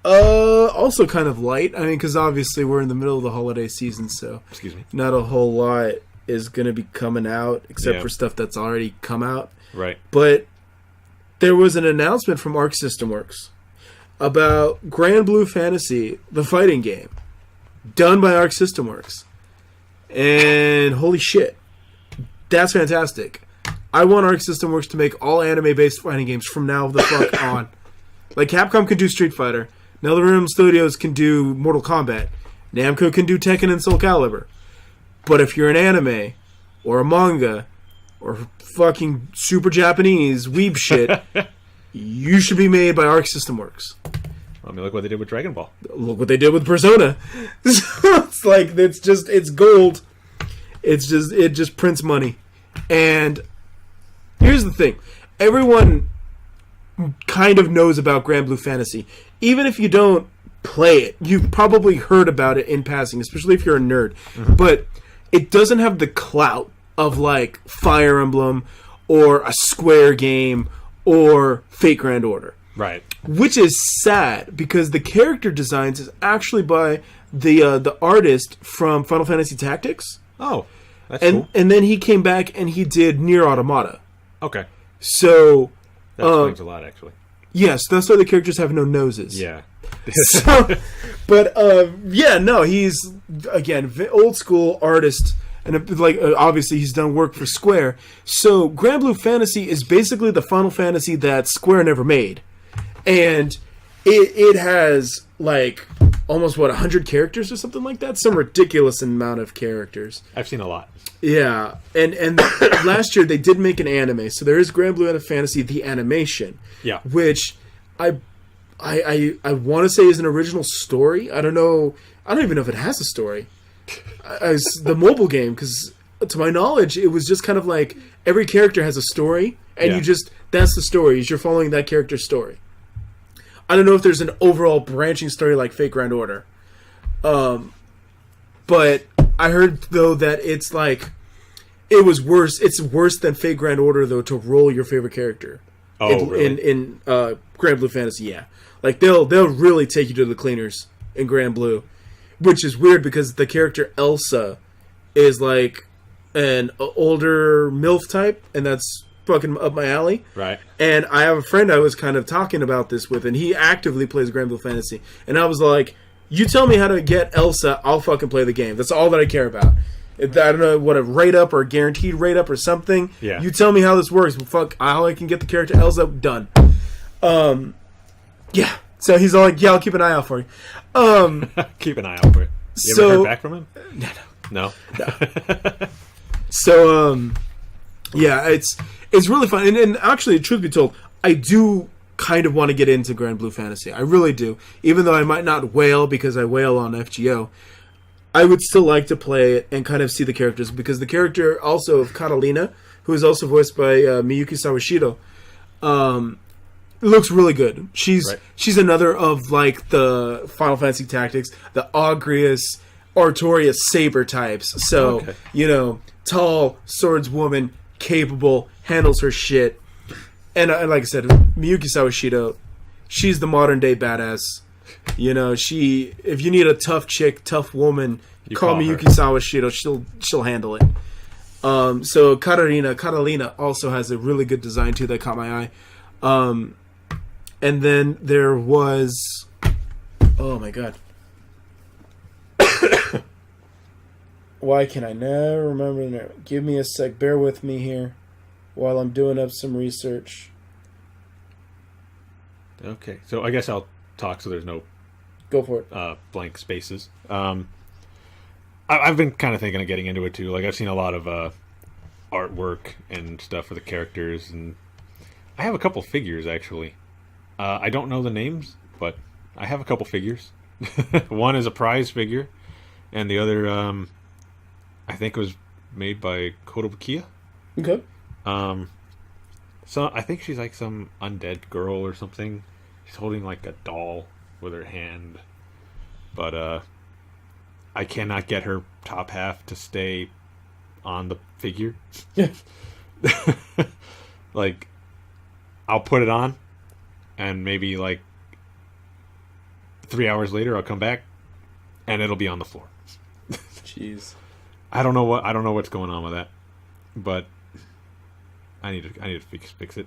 also kind of light. I mean, because obviously we're in the middle of the holiday season, so excuse me, not a whole lot is going to be coming out except for stuff that's already come out. Right. But there was an announcement from Arc System Works about Granblue Fantasy, the fighting game, done by Arc System Works. And holy shit, that's fantastic. I want Arc System Works to make all anime-based fighting games from now the fuck on. Like Capcom can do Street Fighter, NetherRealm Studios can do Mortal Kombat, Namco can do Tekken and Soul Calibur. But if you're an anime, or a manga, or fucking super Japanese weeb shit, you should be made by Arc System Works. I mean, look what they did with Dragon Ball. Look what they did with Persona. It's like, it's gold. It just prints money. And here's the thing. Everyone kind of knows about Granblue Fantasy. Even if you don't play it, you've probably heard about it in passing, especially if you're a nerd. Mm-hmm. But it doesn't have the clout of like Fire Emblem or a Square game or Fate Grand Order. Right. Which is sad because the character designs is actually by the artist from Final Fantasy Tactics. Oh, that's cool. And then he came back and he did Nier Automata. Okay. So that explains a lot, actually. Yes, that's why the characters have no noses. Yeah. So, but yeah, no, he's again old school artist. And like obviously he's done work for Square. So Granblue Fantasy is basically the Final Fantasy that Square never made. And it has like almost 100 characters or something like that, some ridiculous amount of characters. I've seen a lot. Yeah, and last year they did make an anime, so there is Granblue Fantasy the animation. Yeah, which I want to say is an original story. I don't know. I don't even know if it has a story. As the mobile game, because to my knowledge, it was just kind of like every character has a story, and that's the story. You're following that character's story. I don't know if there's an overall branching story like Fate Grand Order. But I heard, though, that it's like... It was worse. It's worse than Fate Grand Order, though, to roll your favorite character. Oh, really? In Granblue Fantasy, yeah. Like, they'll really take you to the cleaners in Granblue. Which is weird, because the character Elsa is, like, an older MILF type, and that's fucking up my alley. Right. And I have a friend I was kind of talking about this with, and he actively plays Granblue Fantasy. And I was like, You tell me how to get Elsa, I'll fucking play the game. That's all that I care about. I don't know what a rate up or a guaranteed rate up or something. Yeah. You tell me how this works. Well, fuck, how I can get the character Elsa done. Yeah. So he's all like, yeah, I'll keep an eye out for you. Keep an eye out for it. You ever heard back from him? No. So, yeah, it's really fun. And actually, truth be told, I do kind of want to get into Granblue Fantasy. I really do. Even though I might not whale because I whale on FGO, I would still like to play it and kind of see the characters. Because the character also of Catalina, who is also voiced by Miyuki Sawashiro, looks really good. She's another of like the Final Fantasy Tactics, the Ogrius, Artorias Saber types. So, tall, swordswoman, capable, handles her shit. And like I said, Miyuki Sawashiro, she's the modern day badass. If you need a tough chick, tough woman, call Miyuki Sawashiro. She'll handle it. So Catalina also has a really good design too that caught my eye. And then there was, oh my god, why can I never remember? Give me a sec. Bear with me here while I'm doing up some research. Okay, so I guess I'll talk so there's no go for it. Blank spaces. I've been kind of thinking of getting into it too. Like I've seen a lot of artwork and stuff for the characters, and I have a couple figures actually. I don't know the names, but I have a couple figures. One is a prize figure, and the other, I think, was made by Kotobukiya. Okay. So I think she's like some undead girl or something. She's holding like a doll with her hand, but I cannot get her top half to stay on the figure. Yeah. Like, I'll put it on, and maybe like 3 hours later I'll come back and it'll be on the floor. Jeez. I don't know what's going on with that, but I need to fix it.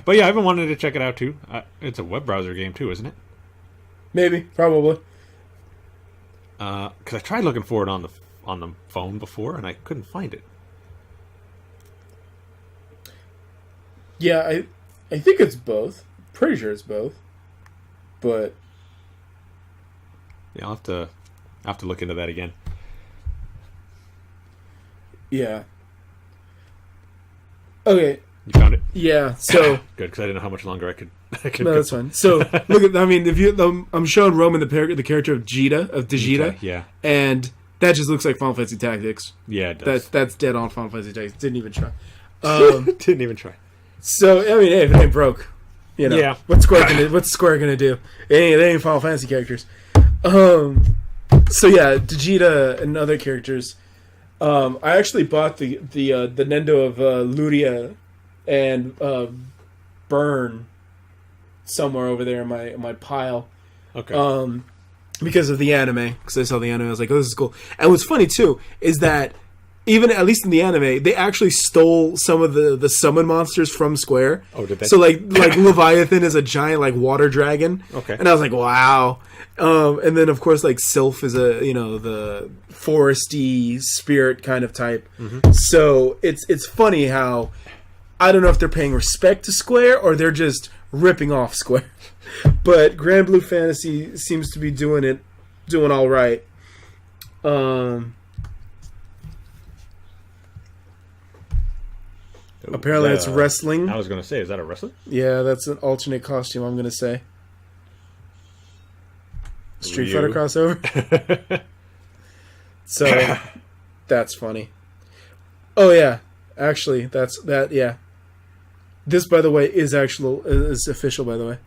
But yeah, I've been wanting to check it out too. It's a web browser game too, isn't it? Maybe, probably. Because I tried looking for it on the phone before and I couldn't find it. Yeah, I think it's both. Pretty sure it's both. But yeah, I'll have to look into that again. Yeah. Okay. You found it? Yeah. So good, because I didn't know how much longer I could. No, that's fine. So look at. I mean, I'm showing Roman the character of Digita. Yeah. And that just looks like Final Fantasy Tactics. Yeah, it does. That's dead on Final Fantasy Tactics. Didn't even try. Didn't even try. So I mean, hey, if it ain't broke, Yeah. What's Square gonna do? They ain't Final Fantasy characters. So yeah, Digita and other characters. I actually bought the Nendo of Luria and Burn somewhere over there in my pile. Okay. Because of the anime, because I saw the anime, I was like, "Oh, this is cool." And what's funny too is that even at least in the anime, they actually stole some of the summon monsters from Square. Oh, did they? So like Leviathan is a giant like water dragon. Okay. And I was like, wow. And then of course like Sylph is the foresty spirit kind of type. Mm-hmm. So it's funny how I don't know if they're paying respect to Square or they're just ripping off Square. But Granblue Fantasy seems to be doing all right. Apparently it's wrestling. I was going to say, is that a wrestler? Yeah, that's an alternate costume, I'm going to say. Street Fighter crossover. So, that's funny. Oh, yeah. Actually, yeah. This, by the way, is official, by the way.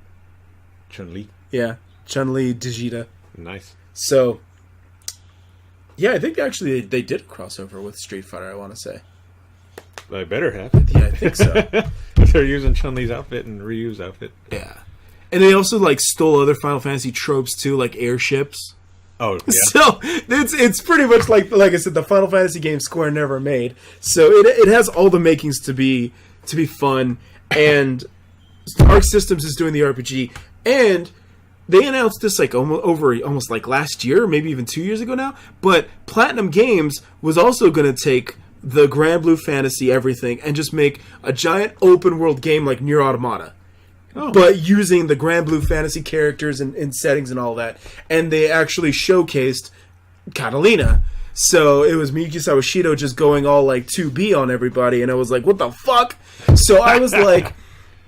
Chun-Li? Yeah. Chun-Li, Digita. Nice. So, yeah, I think actually they did a crossover with Street Fighter, I want to say. They better have. Yeah, I think so. They're using Chun-Li's outfit and Ryu's outfit. Yeah. And they also like stole other Final Fantasy tropes too, like airships. Oh, yeah. So it's pretty much like I said, the Final Fantasy game Square never made. So it has all the makings to be fun. And Arc Systems is doing the RPG, and they announced this like almost like last year, maybe even 2 years ago now. But Platinum Games was also going to take the Granblue Fantasy everything and just make a giant open world game like Nier Automata. But using the Granblue Fantasy characters and settings and all that. And they actually showcased Catalina. So it was Miyuki Sawashito just going all like 2B on everybody, and I was like, what the fuck? So I was like,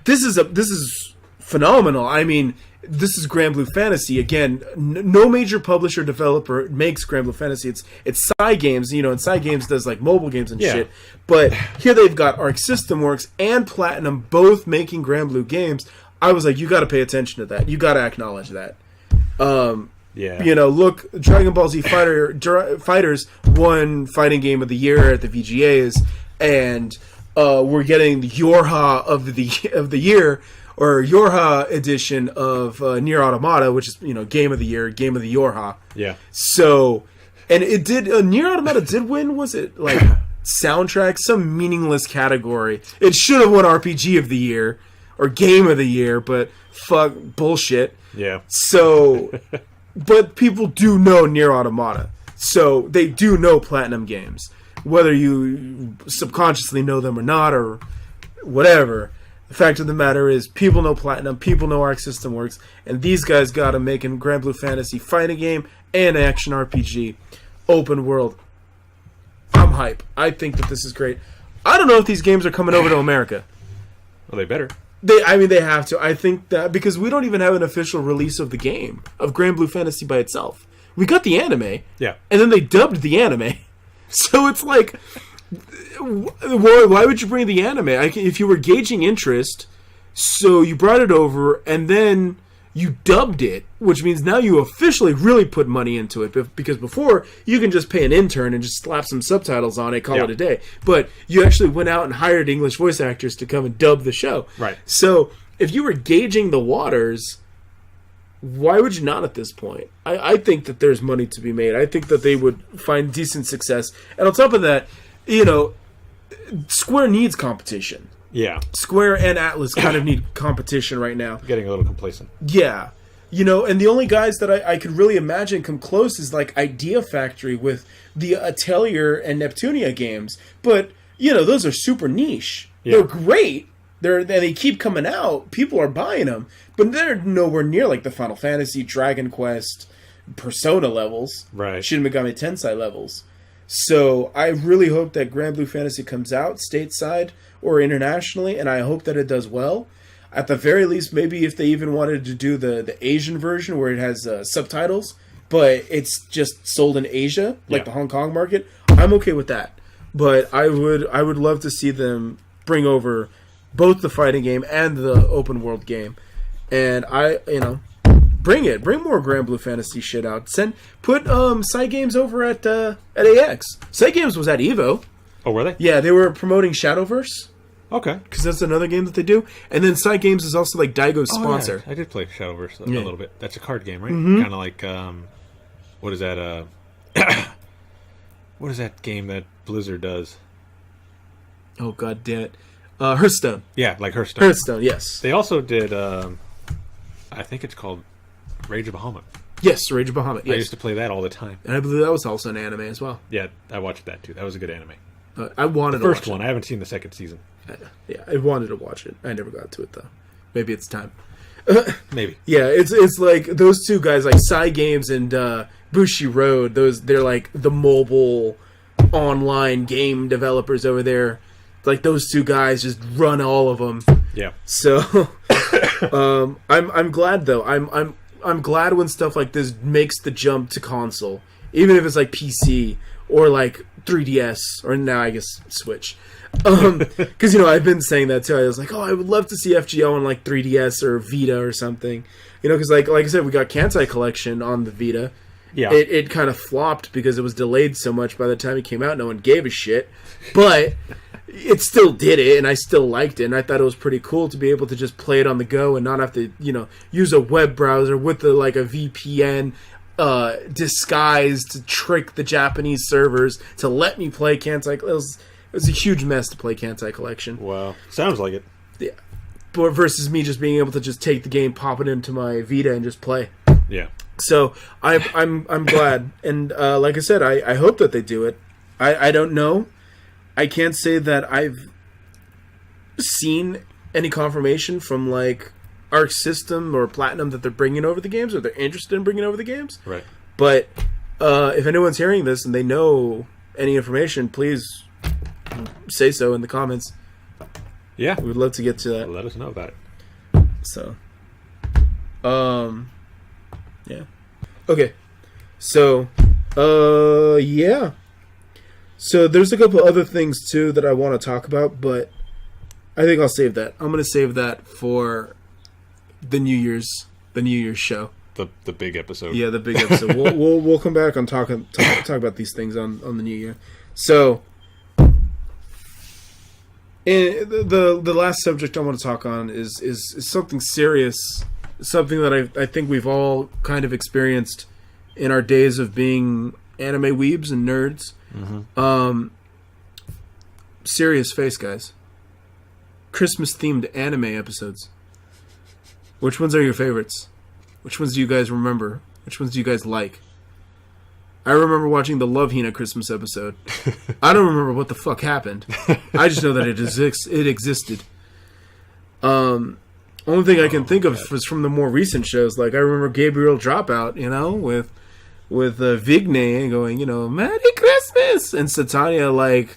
this is phenomenal. I mean, this is Granblue Fantasy. Again, no major publisher developer makes Granblue Fantasy. It's Cygames, and Cygames does like mobile games and shit. But here they've got Arc System Works and Platinum both making Granblue games. I was like, you got to pay attention to that. You got to acknowledge that. Look, Dragon Ball Z Fighters won Fighting Game of the Year at the VGAs, and we're getting the Yorha of the year, or Yorha edition of Nier Automata, which is Game of the Year, Game of the Yorha. Yeah. So, and it did Nier Automata did win. Was it like soundtrack, some meaningless category? It should have won RPG of the Year or Game of the Year, but fuck bullshit. Yeah. So. But people do know Nier Automata, so they do know Platinum Games. Whether you subconsciously know them or not, or whatever, the fact of the matter is, people know Platinum, people know Arc System Works, and these guys got to make a Granblue Fantasy fighting game and action RPG, open world. I'm hype. I think that this is great. I don't know if these games are coming over to America. Well, they better. They have to. I think that because we don't even have an official release of the game, of Granblue Fantasy by itself. We got the anime. Yeah. And then they dubbed the anime. So it's like, why would you bring the anime? If you were gauging interest, so you brought it over, and then you dubbed it, which means now you officially really put money into it. Because before, you can just pay an intern and just slap some subtitles on it, call it a day. But you actually went out and hired English voice actors to come and dub the show. Right. So if you were gauging the waters, why would you not at this point? I think that there's money to be made. I think that they would find decent success. And on top of that, Square needs competition. Yeah. Square and Atlas kind of need competition right now. Getting a little complacent. Yeah. And the only guys that I could really imagine come close is like Idea Factory with the Atelier and Neptunia games. But, those are super niche. Yeah. They're great. They keep coming out. People are buying them. But they're nowhere near like the Final Fantasy, Dragon Quest, Persona levels. Right. Shin Megami Tensei levels. So I really hope that Granblue Fantasy comes out stateside or internationally, and I hope that it does well. At the very least, maybe if they even wanted to do the Asian version where it has subtitles, but it's just sold in Asia, like the Hong Kong market, I'm okay with that. But I would love to see them bring over both the fighting game and the open world game, and bring more Granblue Fantasy shit out. Put Cygames over at AX. Cygames was at Evo. Oh, were they? Yeah, they were promoting Shadowverse. Okay. Because that's another game that they do. And then Cygames is also like Daigo's sponsor. Yeah. I did play Shadowverse a little bit. That's a card game, right? Mm-hmm. Kind of like, what is that? What is that game that Blizzard does? Oh, god damn it. Hearthstone. Yeah, like Hearthstone. Hearthstone, yes. They also did, I think it's called Rage of Bahamut. Yes, Rage of Bahamut, yes. I used to play that all the time. And I believe that was also an anime as well. Yeah, I watched that too. That was a good anime. I wanted to watch it. First one. I haven't seen the second season. Yeah, I wanted to watch it. I never got to it, though. Maybe it's time. Maybe. Yeah, it's like those two guys, like Cygames and Bushi Road, they're like the mobile online game developers over there. Like those two guys just run all of them. Yeah. So I'm glad though. I'm glad when stuff like this makes the jump to console, even if it's like PC or like 3DS or now I guess Switch. Because I've been saying that too. I was like, I would love to see FGO on like 3DS or Vita or something. Because like I said, we got Kansai Collection on the Vita. Yeah. It kind of flopped because it was delayed so much. By the time it came out, no one gave a shit. But it still did it, and I still liked it, and I thought it was pretty cool to be able to just play it on the go and not have to, use a web browser with a VPN disguised to trick the Japanese servers to let me play Kansai. It was a huge mess to play Kansai Collection. Wow. Sounds like it. Yeah. versus me just being able to just take the game, pop it into my Vita, and just play. Yeah. So I'm glad, and like I said, I hope that they do it. I don't know. I can't say that I've seen any confirmation from like Arc System or Platinum that they're bringing over the games, or they're interested in bringing over the games. Right. But if anyone's hearing this and they know any information, please say so in the comments. Yeah, we'd love to get to that. Let us know about it. So, yeah. Okay. So, yeah. So there's a couple other things too that I want to talk about, but I think I'll save that. I'm going to save that for the New Year's show. The big episode. Yeah, the big episode. we'll come back and talk about these things on the New Year. So, the last subject I want to talk on is something serious, something that I think we've all kind of experienced in our days of being anime weebs and nerds. Mm-hmm. Serious face, guys. Christmas themed anime episodes. Which ones are your favorites? Which ones do you guys remember? Which ones do you guys like? I remember watching the Love Hina Christmas episode. I don't remember what the fuck happened. I just know that it existed. Only thing I can think of was from the more recent shows. Like I remember Gabriel Dropout, with Vigne going, Merry Christmas, and Satania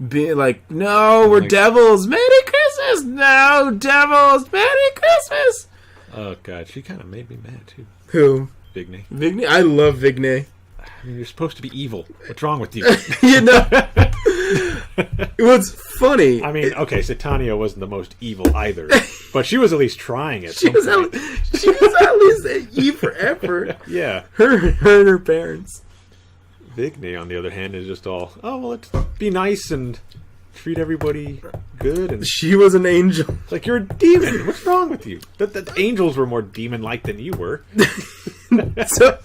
being like, no, we're devils, Merry Christmas, no, devils, Merry Christmas. Oh god, she kind of made me mad too. Who? Vigne. Vigne, I love Vigne. I mean, you're supposed to be evil. What's wrong with you? It was funny. I mean, okay, Satania wasn't the most evil either, but she was at least trying it. She was at least at E for effort. Yeah. Her and her parents. Vigne, on the other hand, is just all, let's be nice and treat everybody good. And she was an angel. It's like, you're a demon. What's wrong with you? The angels were more demon-like than you were. So,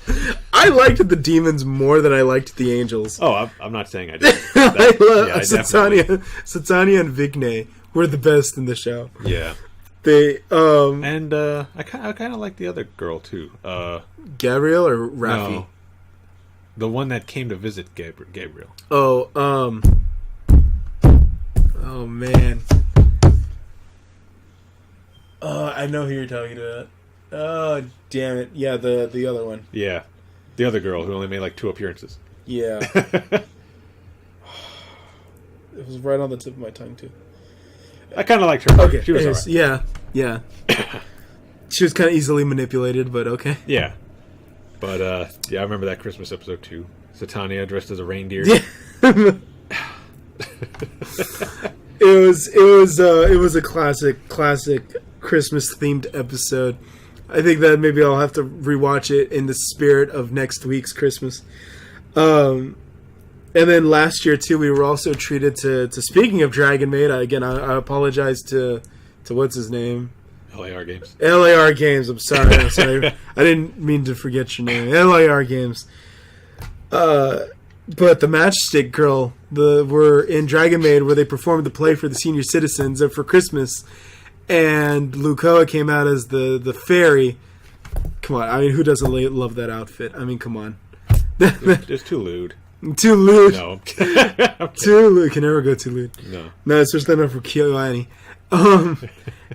I liked the demons more than I liked the angels. Oh, I'm not saying I did. I love Satania and Vigne were the best in the show. Yeah. They and I kind of like the other girl too. Gabrielle or Raffi? No, the one that came to visit Gabriel. Oh, oh man. I know who you're talking about. Oh, damn it. Yeah, the other one. Yeah. The other girl who only made like 2 appearances. Yeah. It was right on the tip of my tongue, too. I kind of liked her. Okay. She was alright. Yeah. She was kind of easily manipulated, but okay. Yeah. But, I remember that Christmas episode, too. Satania dressed as a reindeer. Yeah. It was a classic Christmas themed episode. I think that maybe I'll have to rewatch it in the spirit of next week's Christmas. And then last year too, we were also treated to speaking of Dragon Maid. I apologize to what's his name? LAR Games. LAR Games. I'm sorry. I didn't mean to forget your name. LAR Games. But the Matchstick Girl, were in Dragon Maid where they performed the play for the senior citizens for Christmas, and Lukoa came out as the fairy. Come on, I mean, who doesn't love that outfit? I mean, come on. It's too lewd. Too lewd. No. Too lewd. Can never go too lewd. No, especially not for KyoAni.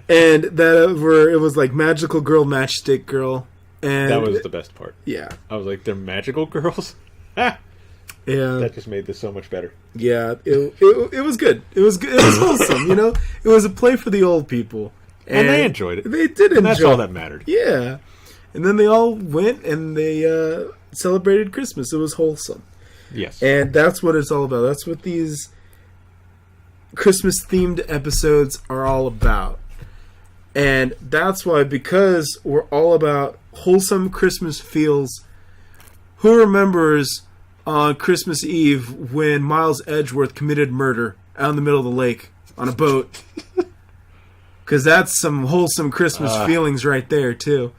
And it was like Magical Girl, Matchstick Girl, and that was the best part. Yeah, I was like, they're magical girls. Yeah, that just made this so much better. Yeah, it was good. It was good. It was wholesome. It was a play for the old people, and they enjoyed it. They did enjoy. And that's all that mattered. Yeah, and then they all went and they celebrated Christmas. It was wholesome. Yes, and that's what it's all about. That's what these Christmas themed episodes are all about, and that's why, because we're all about wholesome Christmas feels. Who remembers on Christmas Eve when Miles Edgeworth committed murder out in the middle of the lake on a boat? Because that's some wholesome Christmas feelings right there too.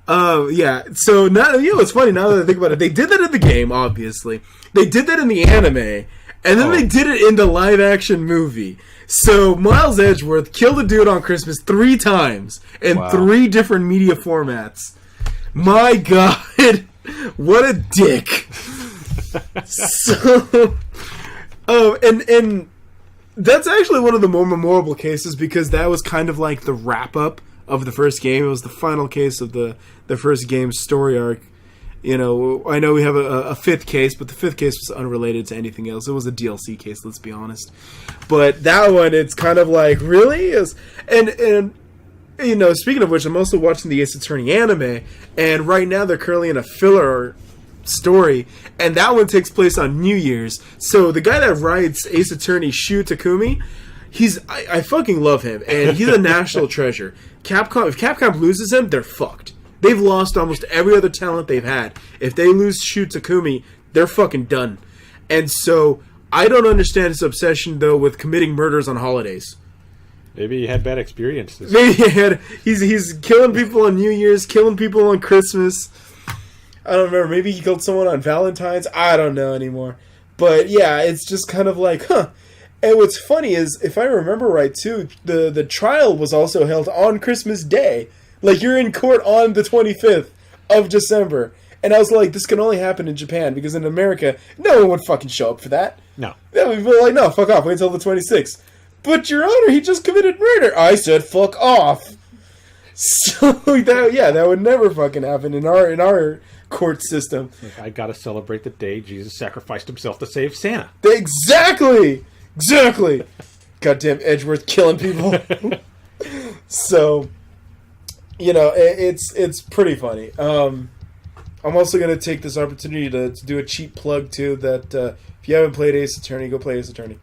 Yeah. So now, it's funny now that I think about it. They did that in the game, obviously. They did that in the anime, And then they did it in the live-action movie. So Miles Edgeworth killed a dude on Christmas 3 times in 3 different media formats. My God, what a dick! So, and that's actually one of the more memorable cases because that was kind of like the wrap-up of the first game. It was the final case of the first game's story arc. You know, I know we have a 5th case, but the 5th case was unrelated to anything else. It was a DLC case, let's be honest. But that one, it's kind of like, really? And you know, speaking of which, I'm also watching the Ace Attorney anime, and right now they're currently in a filler story, and that one takes place on New Year's. So the guy that writes Ace Attorney, Shu Takumi, I fucking love him, and he's a national treasure. If Capcom loses him, they're fucked. They've lost almost every other talent they've had. If they lose Shu Takumi, they're fucking done. And so, I don't understand his obsession, though, with committing murders on holidays. Maybe he had bad experiences. Maybe he's killing people on New Year's, killing people on Christmas. I don't remember. Maybe he killed someone on Valentine's. I don't know anymore. But, yeah, it's just kind of like, huh. And what's funny is, if I remember right, too, the trial was also held on Christmas Day. Like, you're in court on the 25th of December. And I was like, this can only happen in Japan, because in America, no one would fucking show up for that. No. They would be like, no, fuck off, wait until the 26th. But, Your Honor, he just committed murder. I said, fuck off. So, that would never fucking happen in our court system. I gotta celebrate the day Jesus sacrificed himself to save Santa. Exactly! Goddamn Edgeworth killing people. So... You know, it's pretty funny. I'm also going to take this opportunity to do a cheap plug, too, that if you haven't played Ace Attorney, go play Ace Attorney.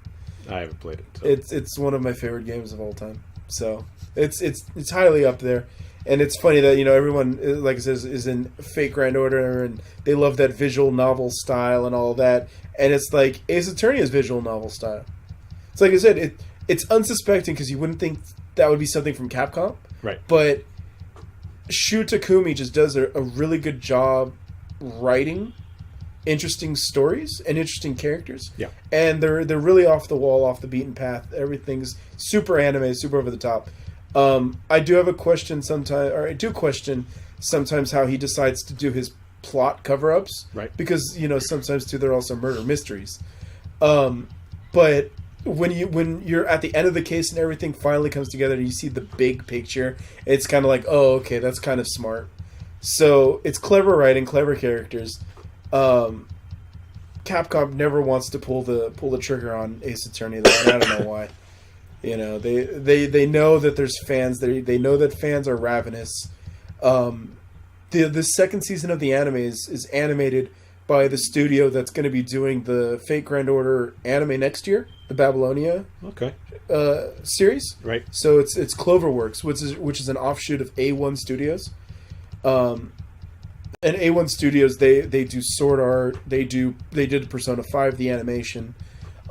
I haven't played it. So. It's one of my favorite games of all time. So, it's highly up there. And it's funny that, you know, everyone, like I said, is in Fate Grand Order, and they love that visual novel style and all that. And it's like, Ace Attorney is visual novel style. It's like I said, it's unsuspecting because you wouldn't think that would be something from Capcom. Right. But... Shu Takumi just does a really good job writing interesting stories and interesting characters. Yeah. And they're really off the wall, off the beaten path. Everything's super anime, super over the top. I do have a question sometimes, or I do question sometimes how he decides to do his plot cover-ups. Right. Because, you know, sometimes too they're also murder mysteries. But when you're at the end of the case and everything finally comes together and you see the big picture, it's kind of like, oh, okay, that's kind of smart. So it's clever writing, clever characters. Capcom never wants to pull the trigger on Ace Attorney, though, and I don't know why. You know, they know that there's fans. They know that fans are ravenous. The second season of the anime is animated by the studio that's going to be doing the Fate Grand Order anime next year, the Babylonia series. Right. So it's Cloverworks, which is an offshoot of A1 Studios. And A1 Studios, they do Sword Art. They did Persona 5, the animation.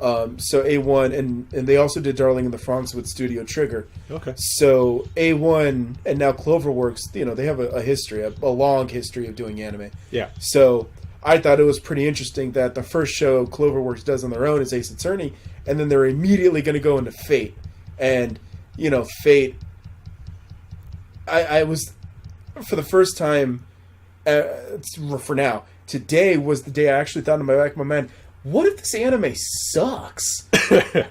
So A1, and they also did Darling in the Franxx with Studio Trigger. Okay. So A1 and now Cloverworks, you know, they have a history, a long history of doing anime. Yeah. So I thought it was pretty interesting that the first show Cloverworks does on their own is Ace Attorney, and then they're immediately going to go into Fate. And, you know, Fate, I was, for the first time, for now, today was the day I actually thought in the back of my mind, what if this anime sucks?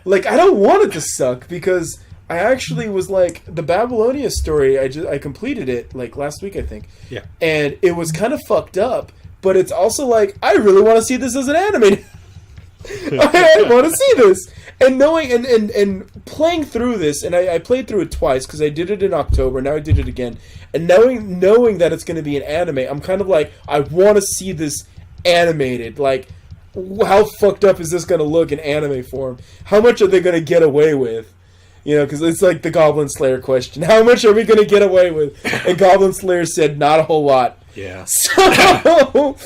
Like, I don't want it to suck, because I actually was like, the Babylonia story, I completed it, like, last week, I think. Yeah. And it was kind of fucked up, but it's also like, I really want to see this as an anime. I want to see this. And knowing, and playing through this, and I played through it twice, because I did it in October, now I did it again, and knowing that it's going to be an anime, I'm kind of like, I want to see this animated, like, how fucked up is this going to look in anime form? How much are they going to get away with? You know, because it's like the Goblin Slayer question. How much are we going to get away with? And Goblin Slayer said, not a whole lot. Yeah. So,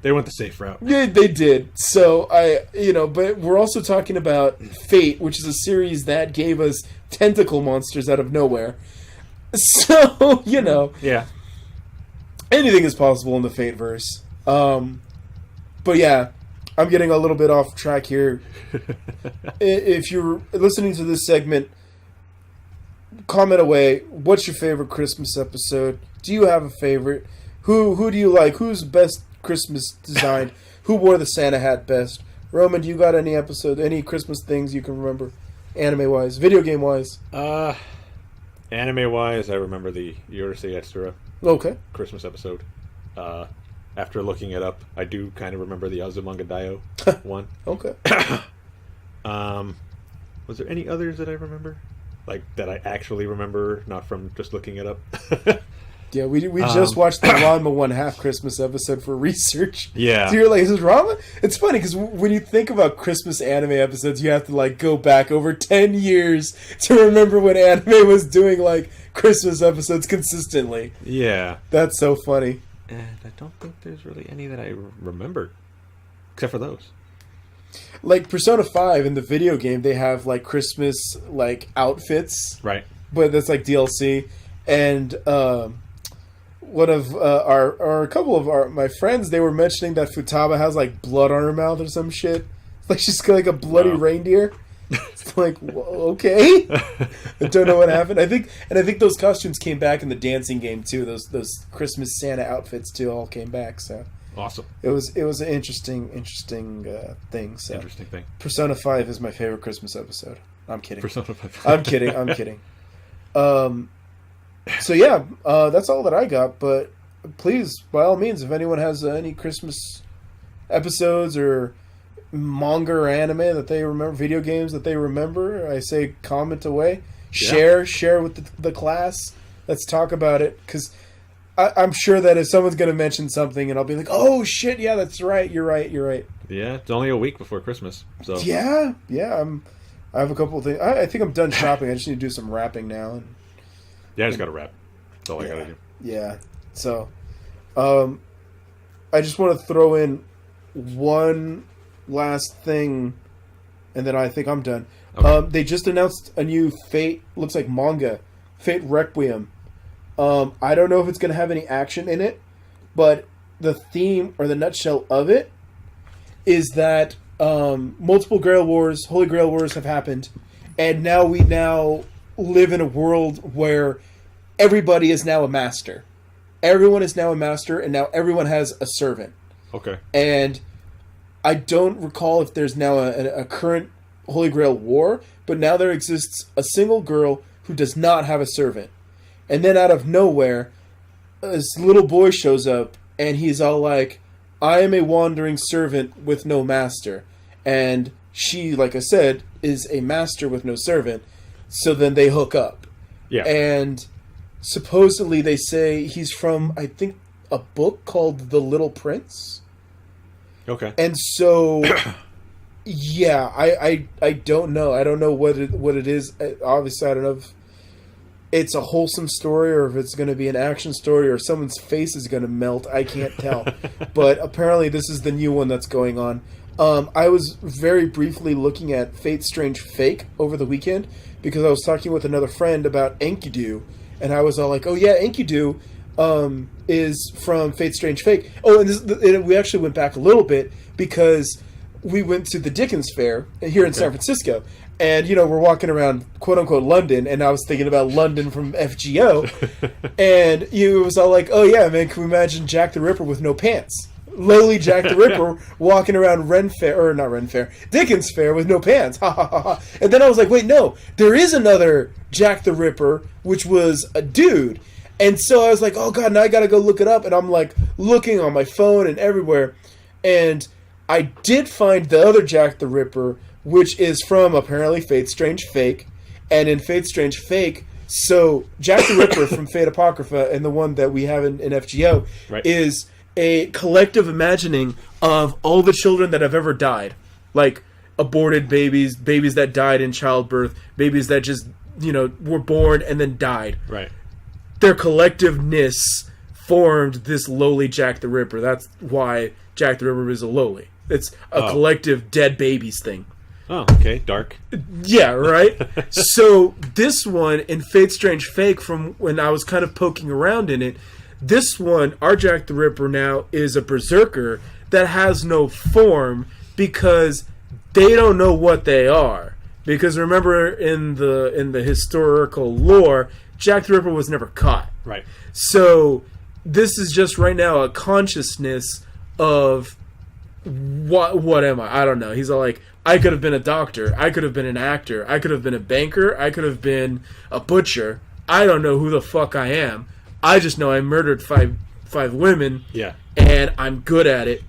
they went the safe route. Yeah, they did. So, but we're also talking about Fate, which is a series that gave us tentacle monsters out of nowhere. So, you know. Yeah. Anything is possible in the Fate-verse. But yeah, I'm getting a little bit off track here. If you're listening to this segment, comment away. What's your favorite Christmas episode? Do you have a favorite? Who do you like? Who's the best Christmas designed? Who wore the Santa hat best? Roman, do you got any any Christmas things you can remember? Anime-wise, video game-wise? Anime-wise, I remember the Yorosei Extra Christmas episode. After looking it up, I do kind of remember the Osa-maide one. Okay. Was there any others that I remember? Like, that I actually remember, not from just looking it up? Yeah, we just watched the Ranma 1/2 Christmas episode for research. Yeah. So you're like, is this Ranma? It's funny, because when you think about Christmas anime episodes, you have to, like, go back over 10 years to remember when anime was doing, like, Christmas episodes consistently. Yeah. That's so funny. And I don't think there's really any that I remember, except for those. Like, Persona 5 in the video game, they have, like, Christmas, like, outfits. Right. But that's, like, DLC. And, one of a couple of my friends, they were mentioning that Futaba has like blood on her mouth or some shit. Like she's got like a bloody reindeer. It's like, okay, I don't know what happened. I think those costumes came back in the dancing game too. Those Christmas Santa outfits too all came back. So awesome. It was an interesting thing. So interesting thing. Persona 5 is my favorite Christmas episode. I'm kidding. Persona 5. I'm kidding. So yeah, that's all that I got. But please, by all means, if anyone has any Christmas episodes or manga or anime that they remember, video games that they remember, I say comment away, share with the class. Let's talk about it, because I'm sure that if someone's going to mention something, and I'll be like, oh shit, yeah, that's right, you're right. Yeah, it's only a week before Christmas, so yeah. I have a couple of things. I think I'm done shopping. I just need to do some wrapping now. And yeah, I just got to wrap. That's all I got to do. Yeah. So, I just want to throw in one last thing, and then I think I'm done. Okay. They just announced a new Fate, looks like manga, Fate Requiem. I don't know if it's going to have any action in it, but the theme or the nutshell of it is that multiple Grail Wars, Holy Grail Wars have happened, and now we live in a world where everybody is now a master. Everyone is now a master, and now everyone has a servant. Okay. And I don't recall if there's now a current Holy Grail war, but now there exists a single girl who does not have a servant. And then out of nowhere, this little boy shows up, and he's all like, I am a wandering servant with no master. And she, like I said, is a master with no servant. So then they hook up. Yeah. And supposedly they say he's from, I think, a book called The Little Prince. Okay. And so, yeah, I don't know. I don't know what it is. Obviously, I don't know if it's a wholesome story or if it's going to be an action story or someone's face is going to melt. I can't tell. But apparently this is the new one that's going on. I was very briefly looking at Fate Strange Fake over the weekend because I was talking with another friend about Enkidu, and I was all like, oh yeah, Enkidu is from Fate Strange Fake. Oh, and we actually went back a little bit because we went to the Dickens Fair here in San Francisco, and we're walking around quote unquote London, and I was thinking about London from FGO, and it was all like, oh yeah, man, can we imagine Jack the Ripper with no pants? Lowly Jack the Ripper walking around Dickens Fair with no pants. Ha ha ha ha. And then I was like, wait, no, there is another Jack the Ripper, which was a dude. And so I was like, oh god, now I gotta go look it up. And I'm like looking on my phone and everywhere. And I did find the other Jack the Ripper, which is from apparently Fate Strange Fake. And in Fate Strange Fake, so Jack the Ripper from Fate Apocrypha and the one that we have in FGO is a collective imagining of all the children that have ever died. Like aborted babies, babies that died in childbirth, babies that just, were born and then died. Right. Their collectiveness formed this lowly Jack the Ripper. That's why Jack the Ripper is a lowly. It's a collective dead babies thing. Oh, okay. Dark. Yeah, right? So this one in Fate Strange Fake, from when I was kind of poking around in it, this one, our Jack the Ripper now, is a berserker that has no form. because they don't know what they are. Because remember, in the historical lore, Jack the Ripper was never caught. Right. So this is just right now a consciousness of what am I? I don't know. He's all like, I could have been a doctor. I could have been an actor. I could have been a banker. I could have been a butcher. I don't know who the fuck I am. I just know I murdered five women. Yeah. And I'm good at it.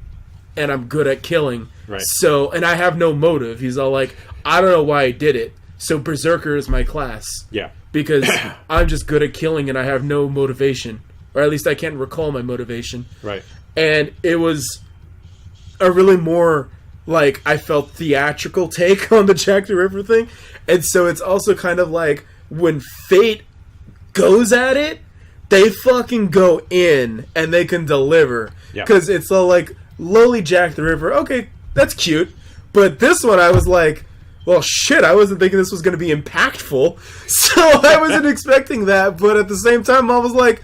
And I'm good at killing. Right. So, and I have no motive. He's all like, I don't know why I did it. So Berserker is my class. Yeah. Because I'm just good at killing and I have no motivation. Or at least I can't recall my motivation. Right. And it was a really more, like, I felt theatrical take on the Jack the Ripper thing. And so it's also kind of like when Fate goes at it, they fucking go in and they can deliver. Because it's all like, lowly Jack the Ripper, okay, that's cute. But this one I was like, well, shit, I wasn't thinking this was going to be impactful. So I wasn't expecting that. But at the same time, I was like,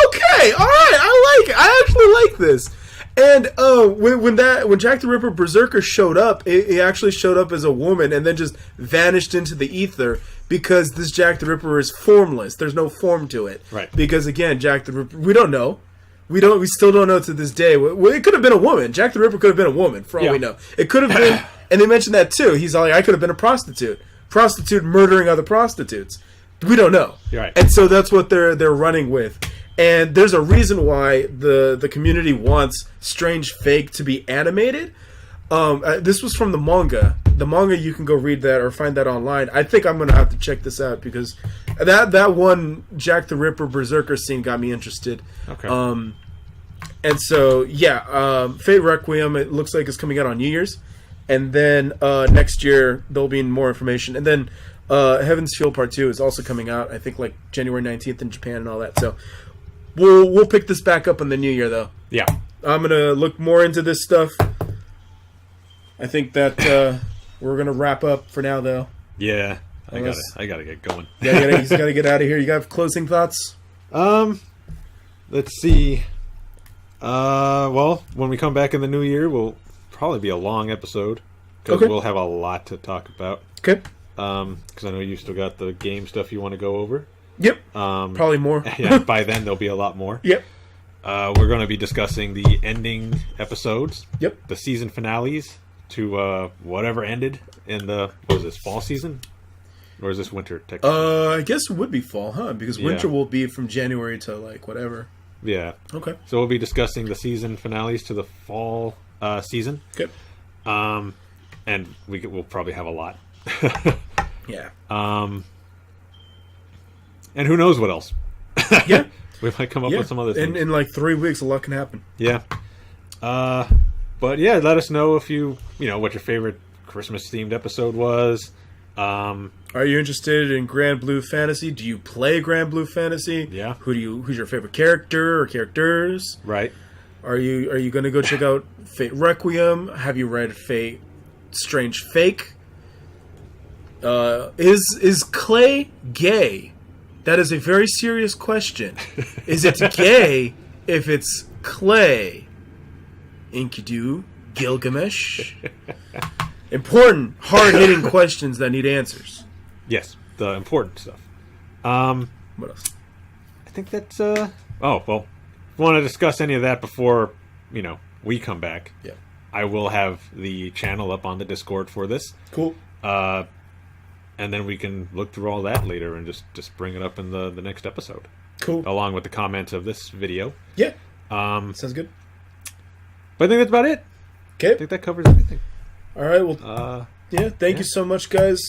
okay, all right, I like it. I actually like this. And when Jack the Ripper Berserker showed up, he actually showed up as a woman and then just vanished into the ether because this Jack the Ripper is formless. There's no form to it. Right. Because again, Jack the Ripper, we don't know. We still don't know to this day. Well, it could have been a woman. Jack the Ripper could have been a woman, for all we know. It could have been, and they mentioned that too. He's like, I could have been a prostitute murdering other prostitutes. We don't know. Right. And so that's what they're running with. And there's a reason why the community wants Strange Fake to be animated. This was from the manga. The manga, you can go read that or find that online. I think I'm going to have to check this out because that one Jack the Ripper Berserker scene got me interested. Okay. And so, Fate Requiem, it looks like it's coming out on New Year's. And then next year, there'll be more information. And then Heaven's Feel Part 2 is also coming out, I think, like January 19th in Japan and all that. So we'll pick this back up in the new year, though. Yeah. I'm going to look more into this stuff. I think that we're going to wrap up for now, though. Yeah. I gotta get going. Yeah, you got to get out of here. You got closing thoughts? Let's see. Well, when we come back in the new year, we'll probably be a long episode because we'll have a lot to talk about. Okay. Because I know you still got the game stuff you want to go over. Yep. Probably more. Yeah. By then there'll be a lot more. Yep. We're going to be discussing the ending episodes. Yep. The season finales to whatever ended in the fall season, or is this winter? Technically? I guess it would be fall, huh? Because winter will be from January to like whatever. Yeah. Okay. So we'll be discussing the season finales to the fall season. Good. And we'll probably have a lot. Yeah. And who knows what else? Yeah. We might come up with some other things. In like 3 weeks, a lot can happen. Yeah. But yeah, let us know if what your favorite Christmas themed episode was. Are you interested in Granblue Fantasy? Do you play Granblue Fantasy? Yeah. Who's your favorite character or characters? Right. Are you going to go check out Fate Requiem? Have you read Fate Strange Fake? Is Clay gay? That is a very serious question. Is it gay if it's Clay? Enkidu, Gilgamesh? Important, hard-hitting questions that need answers. Yes, the important stuff. What else? I think that's... Oh, well, if you want to discuss any of that before, we come back, yeah, I will have the channel up on the Discord for this. Cool. And then we can look through all that later and just bring it up in the next episode. Cool. Along with the comments of this video. Yeah. Sounds good. But I think that's about it. Okay. I think that covers everything. All right. Well, thank you so much, guys.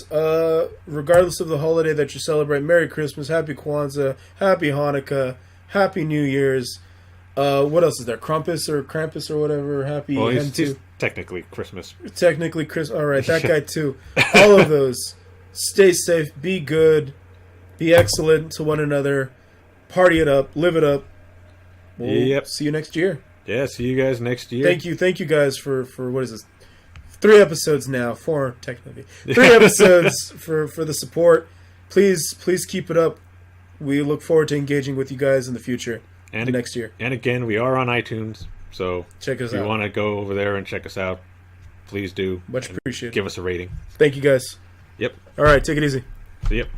Regardless of the holiday that you celebrate, Merry Christmas, Happy Kwanzaa, Happy Hanukkah, Happy New Year's. What else is there? Krampus or whatever. Happy. Well, he's technically Christmas. Technically Christmas. All right, that guy too. All of those. Stay safe. Be good. Be excellent to one another. Party it up. Live it up. We'll see you next year. Yeah, see you guys next year. Thank you guys for what is this? 3 episodes now. 4 technically. 3 episodes for the support. Please keep it up. We look forward to engaging with you guys in the future. And next year. And again, we are on iTunes, so check us out. If you want to go over there and check us out, please do. Much appreciated. Give us a rating. Thank you, guys. Yep. All right, take it easy. Yep.